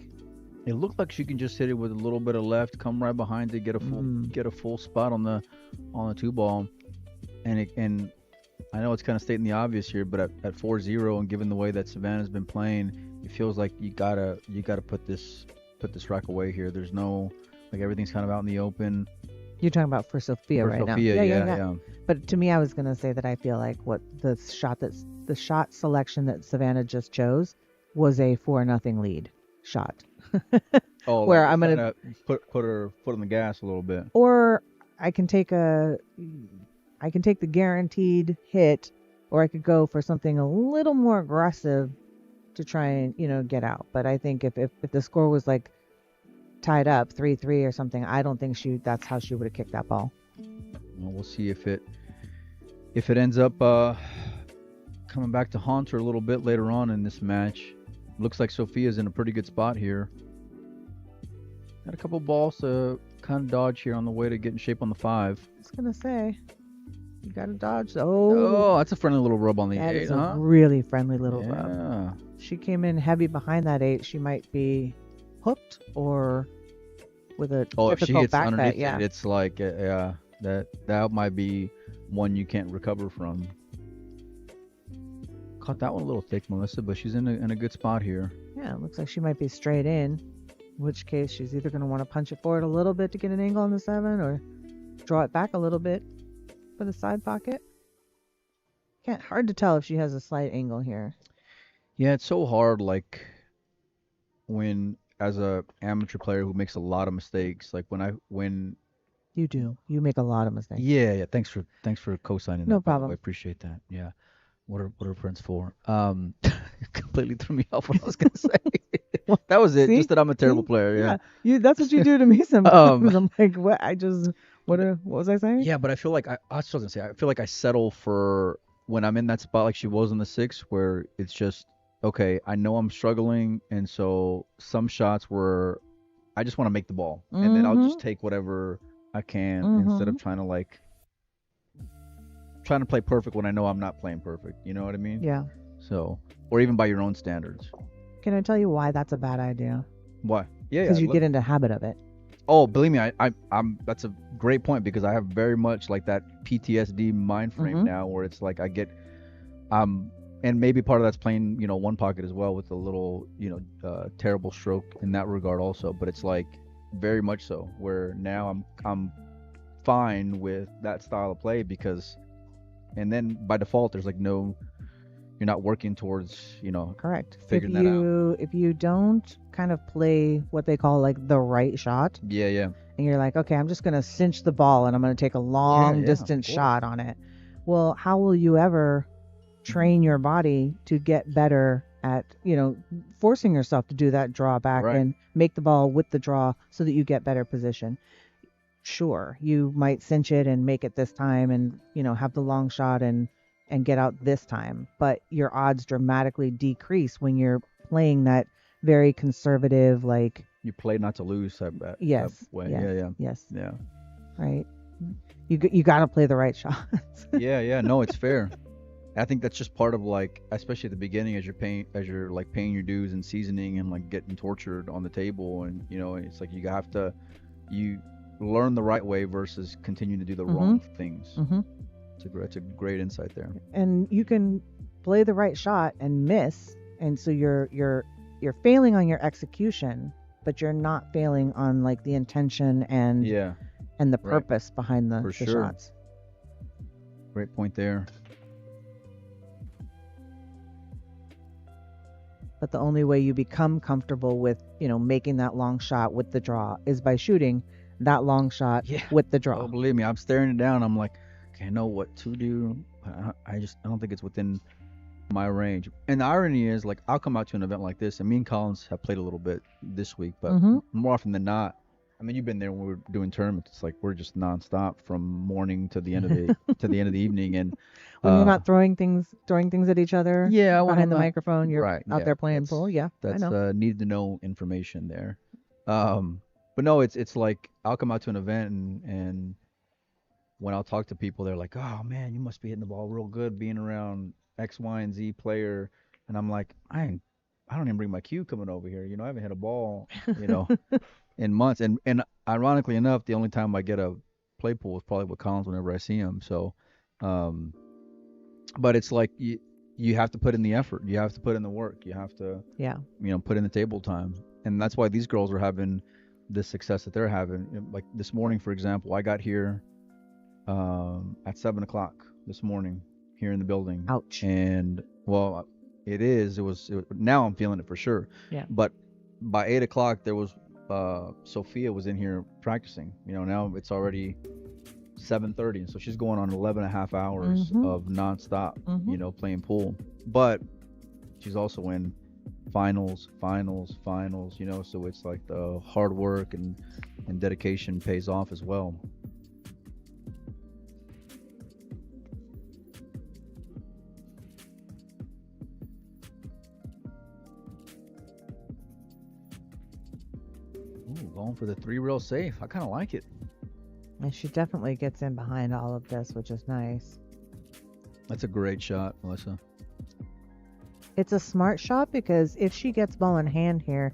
It looked like she can just hit it with a little bit of left, come right behind it, get a full spot on the 2-ball, and I know it's kind of stating the obvious here, but at 4-0 and given the way that Savannah's been playing, it feels like you gotta put this rack away here. There's no, like, everything's kind of out in the open. You're talking about for Sophia For right Sophia, now. yeah. But to me, I was gonna say that I feel like the shot selection that Savannah just chose was a 4-0 lead shot. Oh, where like I'm gonna put her foot on the gas a little bit. Or I can take the guaranteed hit, or I could go for something a little more aggressive to try and get out. But I think if the score was like tied up 3-3 or something, I don't think that's how she would have kicked that ball. Well, we'll see if it ends up coming back to haunt her a little bit later on in this match. Looks like Sophia's in a pretty good spot here. Got a couple balls to kind of dodge here on the way to get in shape on the 5. I was gonna say, you gotta dodge. Oh, that's a friendly little rub on the that 8, is huh? a really friendly little Yeah. rub. She came in heavy behind that 8. She might be hooked or with a If she difficult hits back underneath bet. Yeah. it's like, that might be one you can't recover from. Caught that one a little thick, Melissa, but she's in a good spot here. Yeah, it looks like she might be straight in, in which case she's either going to want to punch it forward a little bit to get an angle on the 7 or draw it back a little bit for the side pocket. Hard to tell if she has a slight angle here. Yeah, it's so hard, like, when, as a amateur player who makes a lot of mistakes, like when You do. You make a lot of mistakes. yeah, thanks for co-signing No that, by the problem. way. I appreciate that. Yeah. What are friends for? Completely threw me off what I was gonna say. That was it. See? Just that I'm a terrible See? player. Yeah. That's what you do to me sometimes. I'm like, what? What was I saying? Yeah, but I feel like I was gonna say, I feel like I settle for when I'm in that spot like she was in the 6, where it's just, okay, I know I'm struggling, and so some shots where I just want to make the ball, and then I'll just take whatever I can instead of trying to play perfect when I know I'm not playing perfect. You know what I mean? Yeah. So, or even by your own standards. Can I tell you why that's a bad idea? Why? Yeah. Because you get into habit of it. Oh, believe me, I'm. That's a great point, because I have very much like that PTSD mind frame now, where it's like I get, and maybe part of that's playing, one pocket as well with a little, terrible stroke in that regard also. But it's like very much so where now I'm fine with that style of play, because, and then by default there's like no, you're not working towards, Correct. figuring that out. If you don't kind of play what they call like the right shot, Yeah. and you're like, okay, I'm just going to cinch the ball and I'm going to take a long Yeah, distance of course. shot on it. Well, how will you ever train your body to get better at, forcing yourself to do that draw back Right. and make the ball with the draw so that you get better position? Sure, you might cinch it and make it this time and, have the long shot and get out this time, but your odds dramatically decrease when you're playing that very conservative, like, You play not to lose type yes, type way. yes, yes, Yeah. right. You got to play the right shots. Yeah. No, it's fair. I think that's just part of, like, especially at the beginning, as you're paying your dues and seasoning and like getting tortured on the table, and it's like you learn the right way versus continue to do the wrong things. It's a great insight there. And you can play the right shot and miss, and so you're failing on your execution, but you're not failing on like the intention and the Right. purpose behind the For sure. shots. Great point there. But the only way you become comfortable with, making that long shot with the draw is by shooting that long shot with the draw. Oh, believe me, I'm staring it down. I'm like, okay, I know what to do. I don't think it's within my range. And the irony is, like, I'll come out to an event like this, and me and Collins have played a little bit this week, but more often than not, mean, you've been there when we were doing tournaments. It's like we're just nonstop from morning to the end of the evening, and When you're not throwing things at each other yeah, when behind I'm the not microphone, you're right, out yeah, there playing pool. Yeah, I that's know. need to know information there. But no, it's like I'll come out to an event and when I'll talk to people, they're like, "Oh man, you must be hitting the ball real good, being around X, Y, and Z player." And I'm like, I don't even bring my cue coming over here. I haven't hit a ball, you know, in months. And ironically enough, the only time I get a play pool is probably with Collins whenever I see him. So, um, but it's like you have to put in the effort. You have to put in the work. You have to, Yeah. put in the table time. And that's why these girls are having the success that they're having. Like this morning, for example, I got here at 7 o'clock this morning here in the building. Ouch. And well, it was now I'm feeling it for sure. Yeah. But by 8 o'clock there was Sophia was in here practicing. Now it's already 7:30, and so she's going on 11 and a half hours of nonstop, playing pool. But she's also in finals, so it's like the hard work and dedication pays off as well. Ooh, going for the 3-rail safe. I kind of like it. And she definitely gets in behind all of this, which is nice. That's a great shot, Melissa. It's a smart shot because if she gets ball in hand here,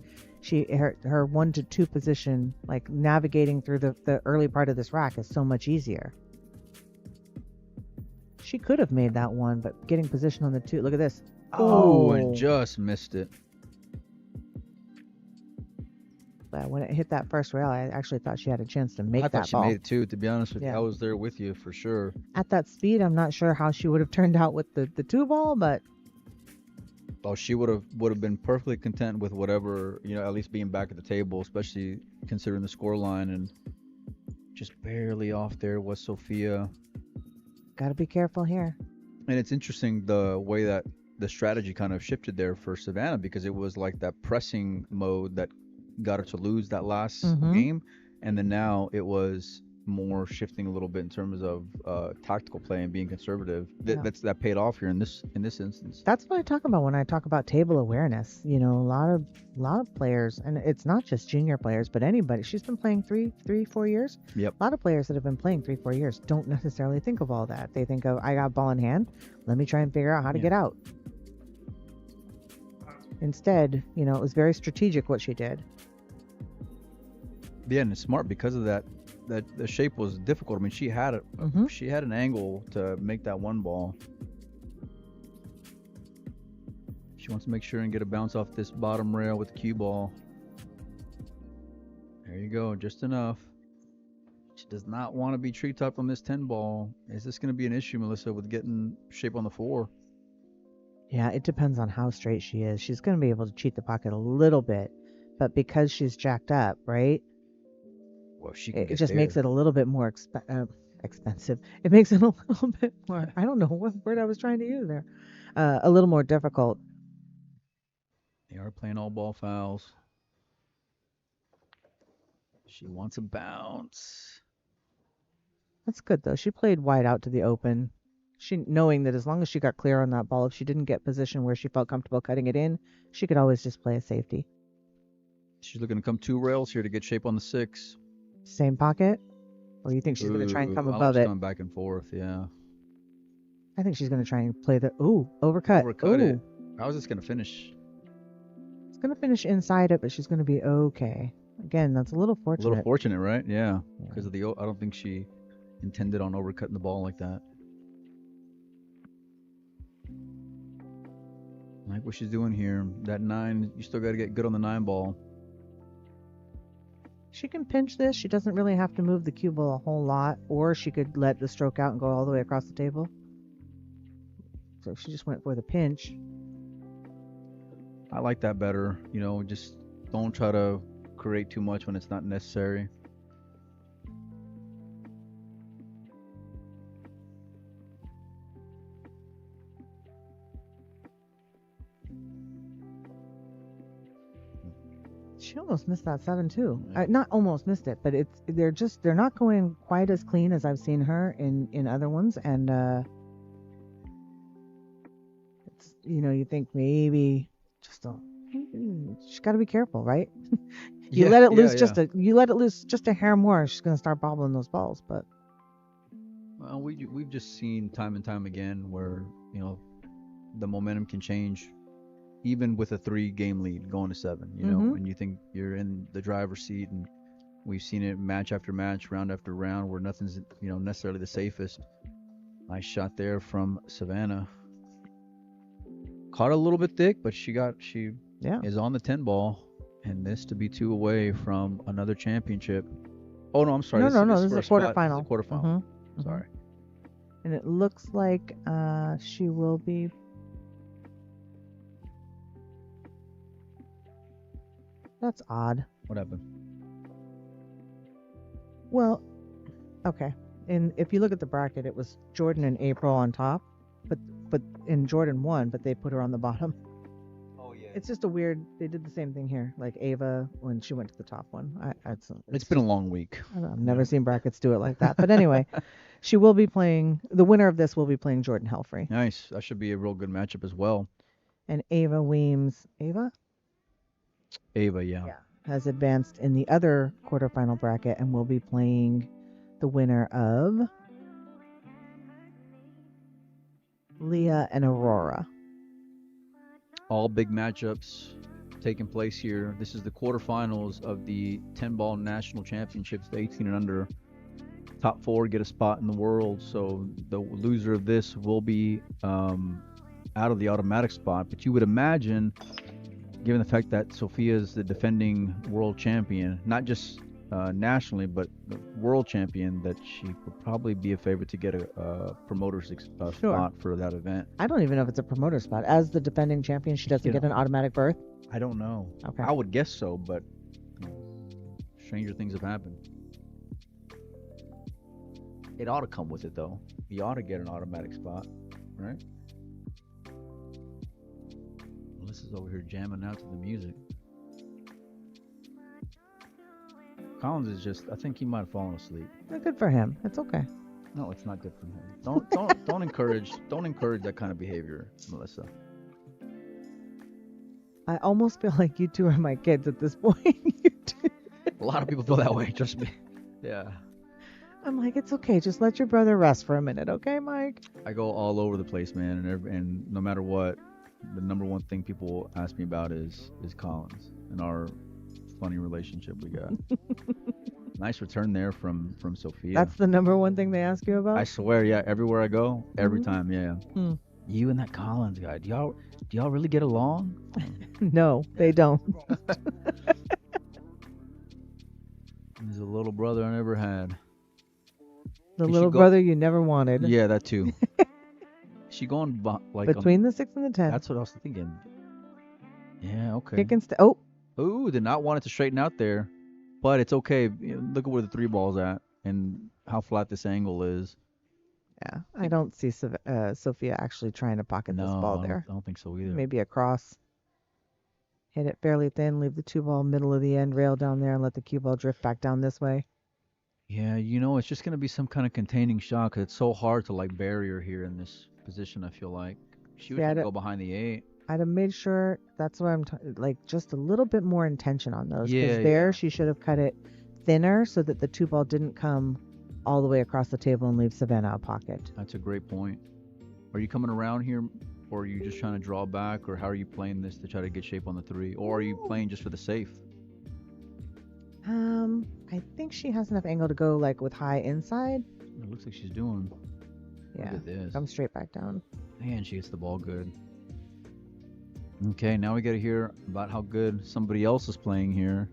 her 1 to 2 position, like navigating through the early part of this rack, is so much easier. She could have made that one, but getting position on the 2. Look at this. Oh, and just missed it. But when it hit that first rail, I actually thought she had a chance to make I that thought she ball. made it too, to be honest with you. Yeah. I was there with you for sure. At that speed, I'm not sure how she would have turned out with the 2 ball, but Oh, she would have been perfectly content with whatever, at least being back at the table, especially considering the score line, and just barely off there was Sophia. gotta be careful here. And it's interesting the way that the strategy kind of shifted there for Savannah, because it was like that pressing mode that got her to lose that last game, and then now it was more shifting a little bit in terms of tactical play and being conservative. That paid off here in this instance. That's what I talk about when I talk about table awareness. A lot of players, and it's not just junior players, but anybody. She's been playing 4 years. Yep. A lot of players that have been playing 4 years don't necessarily think of all that. They think of, I got ball in hand, let me try and figure out how to get out. Instead, it was very strategic what she did. Yeah, and it's smart because of that the shape was difficult. I mean, she had an angle to make that one ball. She wants to make sure and get a bounce off this bottom rail with the cue ball. There you go, just enough. She does not want to be treetopped on this 10 ball. Is this going to be an issue, Melissa, with getting shape on the 4? Yeah, it depends on how straight she is. She's going to be able to cheat the pocket a little bit, but because she's jacked up, right? Well, she can It just makes it a little bit more expensive. It makes it a little bit more, I don't know what word I was trying to use there. A little more difficult. They are playing all ball fouls. She wants a bounce. That's good, though. She played wide out to the open. She knowing that as long as she got clear on that ball, if she didn't get position where she felt comfortable cutting it in, she could always just play a safety. She's looking to come 2 rails here to get shape on the 6. Same pocket? Or you think she's going to try and come above it? Going back and forth, yeah. I think she's going to try and play the, overcut. It. How's this going to finish? It's going to finish inside it, but she's going to be okay. Again, that's a little fortunate. A little fortunate, right? Yeah. Because of I don't think she intended on overcutting the ball like that. I like what she's doing here. That 9, you still got to get good on the 9 ball. She can pinch this. She doesn't really have to move the cue ball a whole lot, or she could let the stroke out and go all the way across the table. So she just went for the pinch. I like that better. Just don't try to create too much when it's not necessary. She almost missed that 7 too. Not almost missed it, but they're not going quite as clean as I've seen her in other ones, and it's you think maybe just she's got to be careful, right? You let it loose just a hair more, she's gonna start bobbling those balls. But well, we've just seen time and time again where the momentum can change, even with a 3-game lead going to 7. And you think you're in the driver's seat, and we've seen it match after match, round after round, where nothing's necessarily the safest. Nice shot there from Savannah. Caught a little bit thick, but she is on the 10 ball, and this to be 2 away from another championship. Oh no, I'm sorry. No, this is a quarterfinal. This is a quarterfinal. Sorry. And it looks like she will be. That's odd. What happened? Well, okay. And if you look at the bracket, it was Jordan and April on top, but in Jordan won, but they put her on the bottom. Oh yeah. It's just a weird. They did the same thing here, like Ava when she went to the top one. It's been a long week. I've never seen brackets do it like that. But anyway, she will be playing. The winner of this will be playing Jordan Helfrey. Nice. That should be a real good matchup as well. And Ava Weems. Ava, yeah. Has advanced in the other quarterfinal bracket and will be playing the winner of Leah and Aurora. All big matchups taking place here. This is the quarterfinals of the 10-ball national championships, the 18 and under. Top 4 get a spot in the world, so the loser of this will be out of the automatic spot. But you would imagine, given the fact that Sofia is the defending world champion, not just nationally, but the world champion, that she would probably be a favorite to get a promoter's spot for that event. I don't even know if it's a promoter spot. As the defending champion, she doesn't get an automatic berth? I don't know. Okay. I would guess so, but stranger things have happened. It ought to come with it, though. You ought to get an automatic spot, right? Melissa's over here jamming out to the music. Collins is just, I think he might have fallen asleep. Good for him. It's okay. No, it's not good for him. Don't encourage that kind of behavior, Melissa. I almost feel like you two are my kids at this point. You two. A lot of people feel that way, trust me. Yeah. I'm like, it's okay. Just let your brother rest for a minute, okay, Mike? I go all over the place, man, and no matter what, the number one thing people ask me about is Collins and our funny relationship we got. Nice return there from Sophia. That's the number one thing they ask you about? I swear, yeah. Everywhere I go, every time, yeah. You and that Collins guy, do y'all really get along? No, they don't. He's a little brother I never had. The little brother you never wanted. Yeah, that too. She going like between the 6 and the 10. That's what I was thinking. Yeah, okay. Kick and Ooh, did not want it to straighten out there, but it's okay. Look at where the 3 ball's at and how flat this angle is. Yeah, I don't see Sophia actually trying to pocket this ball there. I don't think so either. Maybe a cross. Hit it fairly thin, leave the 2 ball middle of the end rail down there, and let the cue ball drift back down this way. Yeah, it's just going to be some kind of containing shot because it's so hard to bury her here in this position, I feel like. She would go behind the 8. I'd have made sure, that's what I'm just a little bit more intention on those. Because she should have cut it thinner so that the 2 ball didn't come all the way across the table and leave Savannah a pocket. That's a great point. Are you coming around here, or are you just trying to draw back, or how are you playing this to try to get shape on the 3? Or are you playing just for the safe? I think she has enough angle to go with high inside. It looks like she's doing. Yeah. Look at this. Come straight back down. Man, she hits the ball good. Okay, now we got to hear about how good somebody else is playing here.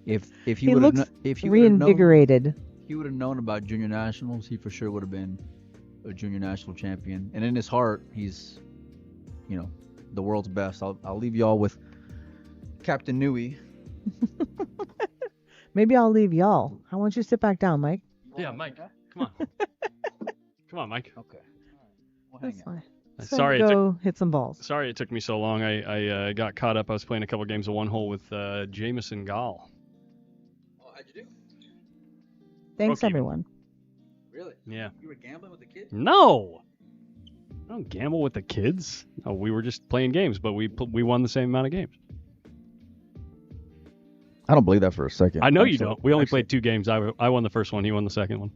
If he would have reinvigorated. If he would have known about junior nationals, he for sure would have been a junior national champion. And in his heart, he's, the world's best. I'll leave y'all with Captain Nui. Maybe I'll leave y'all. Why don't you sit back down, Mike? Yeah, Mike. Come on. Come on, Mike. Okay. That's fine. So Sorry, go hit some balls. Sorry it took me so long. I got caught up. I was playing a couple games of one hole with Jameson Gall. Oh, how'd you do? Thanks, Broke even. everyone. Really? Yeah. You were gambling with the kid? No! I don't gamble with the kids. No, we were just playing games, but we won the same amount of games. I don't believe that for a second. I know you don't. We only played 2 games. I won the first one. He won the second one.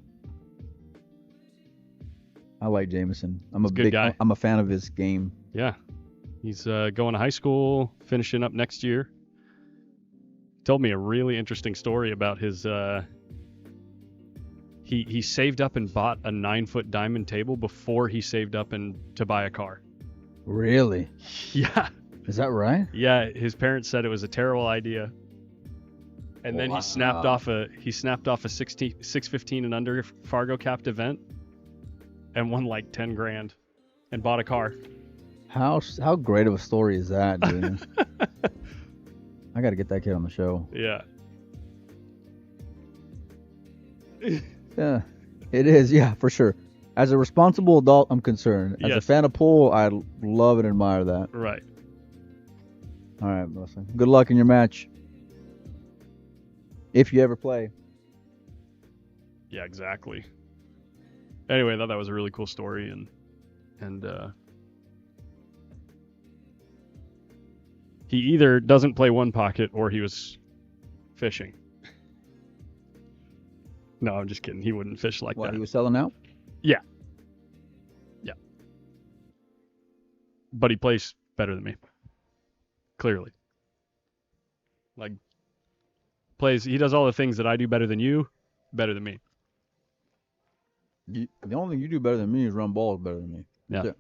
I like Jameson. He's a good guy. I'm a fan of his game. Yeah. He's going to high school, finishing up next year. Told me a really interesting story about his... He saved up and bought a 9-foot diamond table before he saved up to buy a car. Really? Yeah. Is that right? Yeah, his parents said it was a terrible idea. And then he snapped off a 615 and under Fargo capped event and won like 10 grand and bought a car. How great of a story is that, dude? I got to get that kid on the show. Yeah. Yeah, it is. Yeah, for sure. As a responsible adult, I'm concerned. As a Yes. fan of pool, I love and admire that. Right. All right, Melissa. Good luck in your match. If you ever play. Yeah, exactly. Anyway, I thought that was a really cool story and he either doesn't play one pocket or he was fishing. No, I'm just kidding. He wouldn't fish like What, that. he was selling out? Yeah. But he plays better than me. Clearly. Like, he does all the things that I do better than you, better than me. The only thing you do better than me is run balls better than me. Yeah. That's it.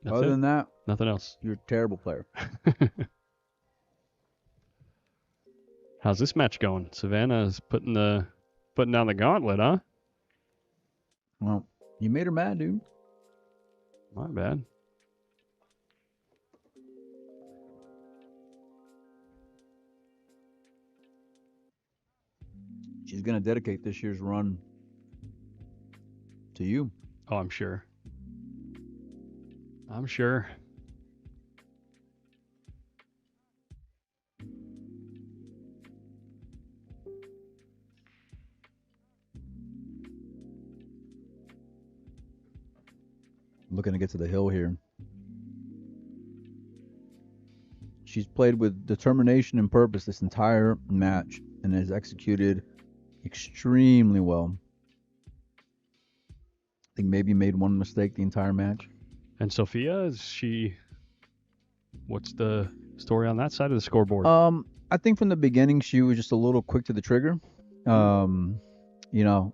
That's Other it. than that, Nothing else. you're a terrible player. How's this match going? Savannah's putting down the gauntlet, huh? Well, you made her mad, dude. My bad. She's going to dedicate this year's run to you. Oh, I'm sure. I'm sure. Looking to get to the hill here. She's played with determination and purpose this entire match and has executed extremely well. I think maybe made one mistake the entire match. And Sophia, what's the story on that side of the scoreboard? I think from the beginning she was just a little quick to the trigger. You know,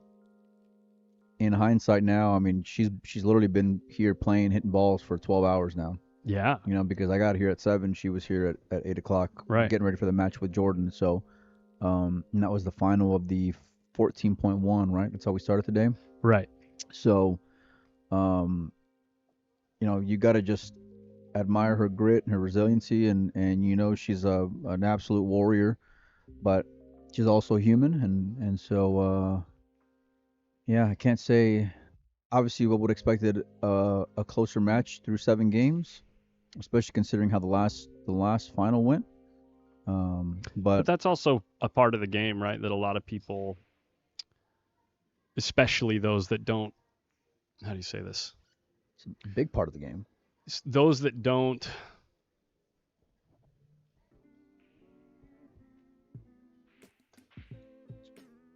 in hindsight now, I mean, she's literally been here playing, hitting balls for 12 hours now. Yeah. You know, because I got here at 7, she was here at 8 o'clock, Right. getting ready for the match with Jordan. So, and that was the final of the 14.1, right? That's how we started today. Right. So, you know, you got to just admire her grit and her resiliency, and you know, she's an absolute warrior, but she's also human, and so, yeah, I can't say. Obviously, what would expected a closer match through 7 games, especially considering how the last final went. But that's also a part of the game, right? That a lot of people, especially those that don't, how do you say this? it's a big part of the game. Those that don't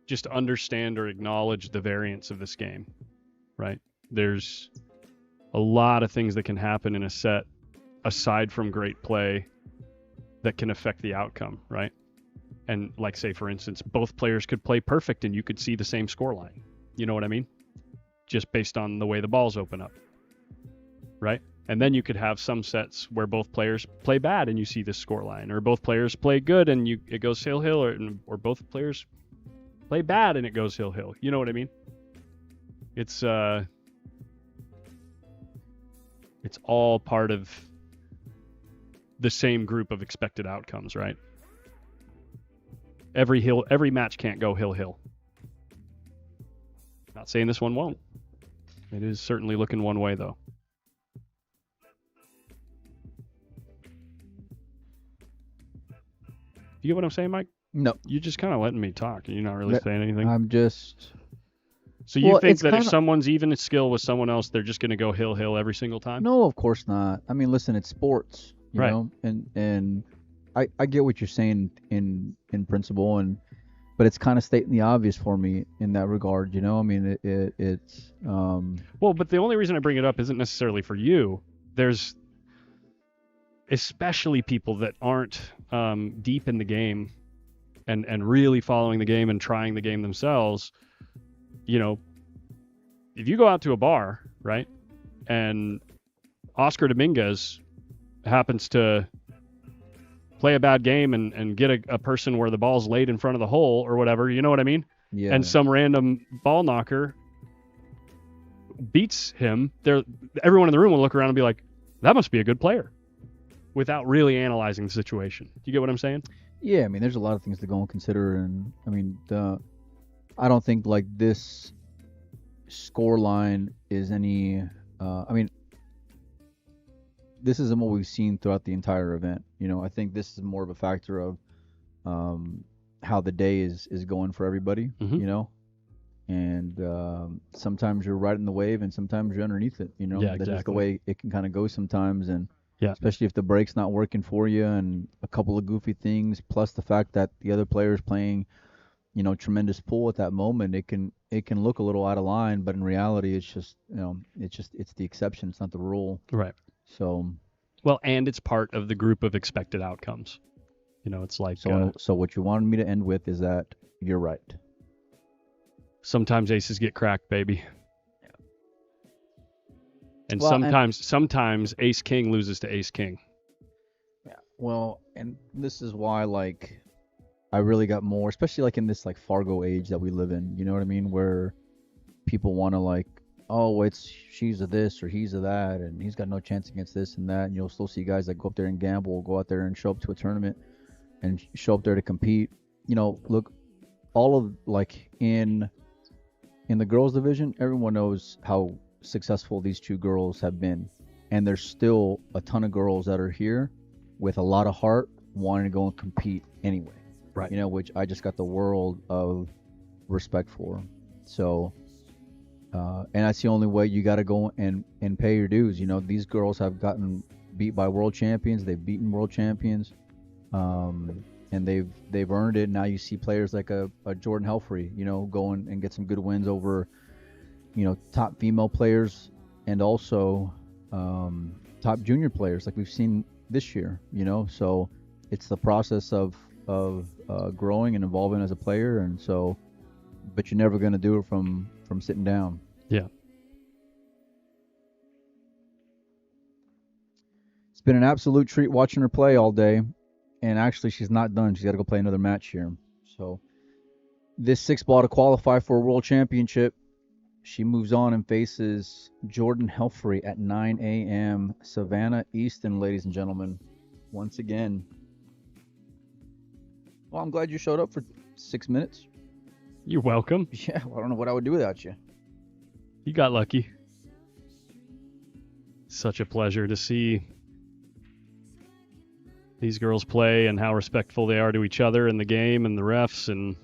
just understand or acknowledge the variance of this game, right? There's a lot of things that can happen in a set aside from great play that can affect the outcome, right? And like, say, for instance, both players could play perfect and you could see the same score line. You know what I mean? Just based on the way the balls open up, right? And then you could have some sets where both players play bad and you see this score line, or both players play good and it goes hill-hill, or both players play bad and it goes hill-hill. You know what I mean? It's all part of the same group of expected outcomes, right? Every match can't go hill-hill. Not saying this one won't. It is certainly looking one way, though. You get what I'm saying, Mike? No, You're just kind of letting me talk, and you're not really Let- saying anything. I'm just. So you Well, think it's that if kinda- someone's even at skill with someone else, they're just going to go hill every single time? No, of course not. I mean, listen, it's sports, you Right. know, and I get what you're saying in principle, but it's kind of stating the obvious for me in that regard, you know. I mean, it's Well, but the only reason I bring it up isn't necessarily for you. There's especially people that aren't deep in the game and really following the game and trying the game themselves. You know, if you go out to a bar, right, and Oscar Dominguez happens to play a bad game and get a person where the ball's laid in front of the hole or whatever, you know what I mean? yeah. And some random ball knocker beats him, everyone in the room will look around and be like, that must be a good player, without really analyzing the situation. Do you get what I'm saying? Yeah, I mean, there's a lot of things to go and consider, and I mean, I don't think like this score line is any. I mean, this isn't what we've seen throughout the entire event. You know, I think this is more of a factor of how the day is going for everybody. Mhm. You know, and sometimes you're riding the wave, and sometimes you're underneath it. You know, Yeah, that's just the exactly. way it can kind of go sometimes, and. Yeah. Especially if the break's not working for you and a couple of goofy things, plus the fact that the other player's playing, you know, tremendous pool at that moment, it can look a little out of line, but in reality, it's just, you know, it's the exception, it's not the rule. Right. So Well, and it's part of the group of expected outcomes. You know, it's like so what you wanted me to end with is that you're right. sometimes aces get cracked, baby. And Well, sometimes ace king loses to ace king. Yeah. Well, and this is why like I really got more, especially like in this like Fargo age that we live in. You know what I mean? Where people want to like, oh, she's a this or he's a that, and he's got no chance against this and that. And you'll still see guys that go up there and gamble, go out there and show up to a tournament, and show up there to compete. You know, look, all of like in the girls division, everyone knows how successful these two girls have been, and there's still a ton of girls that are here with a lot of heart wanting to go and compete anyway. Right. You know, which I just got the world of respect for. So, and that's the only way. You got to go and pay your dues. You know, these girls have gotten beat by world champions. They've beaten world champions, and they've earned it. Now you see players like a Jordan Helfrey, you know, go and get some good wins over, you know, top female players and also top junior players like we've seen this year. You know, so it's the process of growing and evolving as a player, and so, but you're never going to do it from sitting down. Yeah. It's been an absolute treat watching her play all day, and actually she's not done. She's got to go play another match here. So this 6-ball to qualify for a world championship. She moves on and faces Jordan Helfrey at 9 a.m. Savannah, EASTON, ladies and gentlemen. Once again. Well, I'm glad you showed up for 6 minutes. You're welcome. Yeah, well, I don't know what I would do without you. You got lucky. Such a pleasure to see these girls play and how respectful they are to each other in the game and the refs, and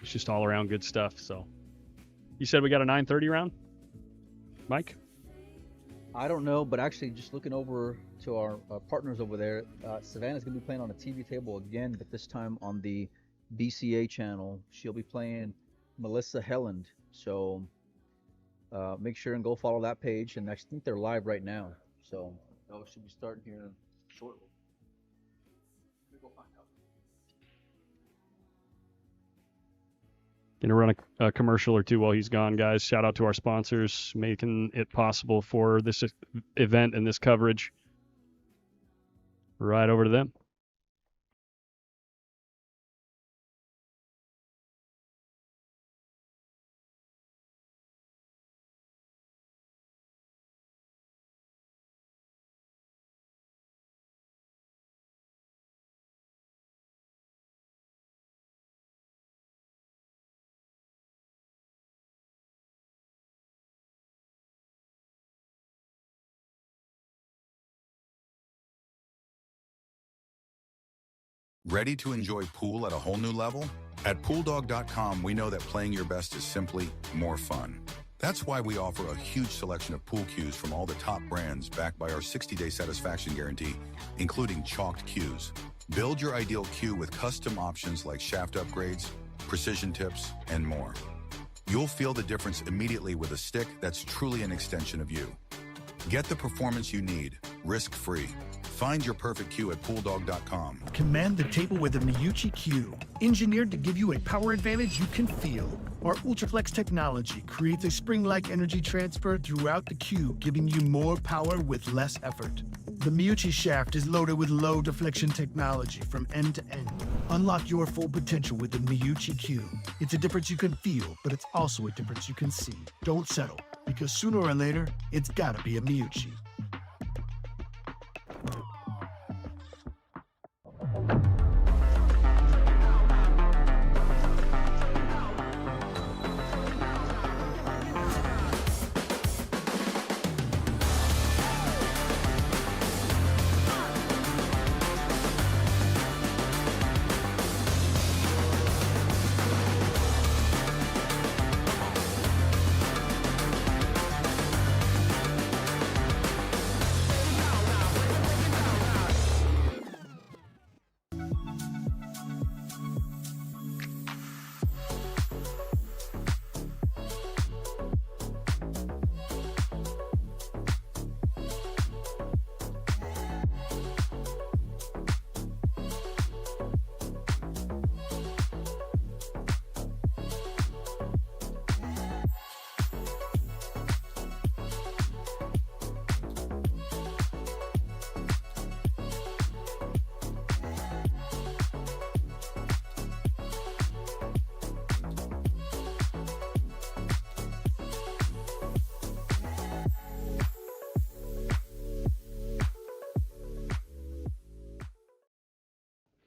it's just all around good stuff. So you said we got a 9:30 round, Mike? I don't know, but actually just looking over to our partners over there, Savannah's going to be playing on a TV table again, but this time on the BCA channel. She'll be playing Melissa Helland. So make sure and go follow that page. And I think they're live right now. So should be starting here shortly. Go find out. Gonna run a commercial or two while he's gone, guys. Shout out to our sponsors making it possible for this event and this coverage. Right over to them. Ready to enjoy pool at a whole new level? At PoolDog.com, we know that playing your best is simply more fun. That's why we offer a huge selection of pool cues from all the top brands backed by our 60-day satisfaction guarantee, including chalked cues. Build your ideal cue with custom options like shaft upgrades, precision tips, and more. You'll feel the difference immediately with a stick that's truly an extension of you. Get the performance you need, risk-free. Find your perfect cue at PoolDog.com. Command the table with a Miyuchi Q, engineered to give you a power advantage you can feel. Our Ultraflex technology creates a spring-like energy transfer throughout the cue, giving you more power with less effort. The Miyuchi shaft is loaded with low deflection technology from end to end. Unlock your full potential with the Miyuchi Q. It's a difference you can feel, but it's also a difference you can see. Don't settle, because sooner or later, it's gotta be a Miyuchi.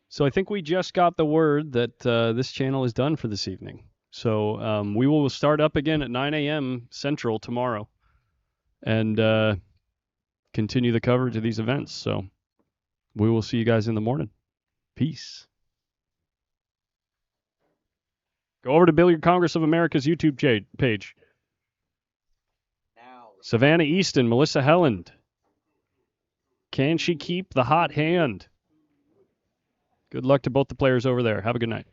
So I think we just got the word that this channel is done for this evening. So we will start up again at 9 a.m. Central tomorrow and continue the coverage of these events. So we will see you guys in the morning. Peace. Go over to Billiard Congress of America's YouTube page. Savannah Easton, Melissa Helland. Can she keep the hot hand? Good luck to both the players over there. Have a good night.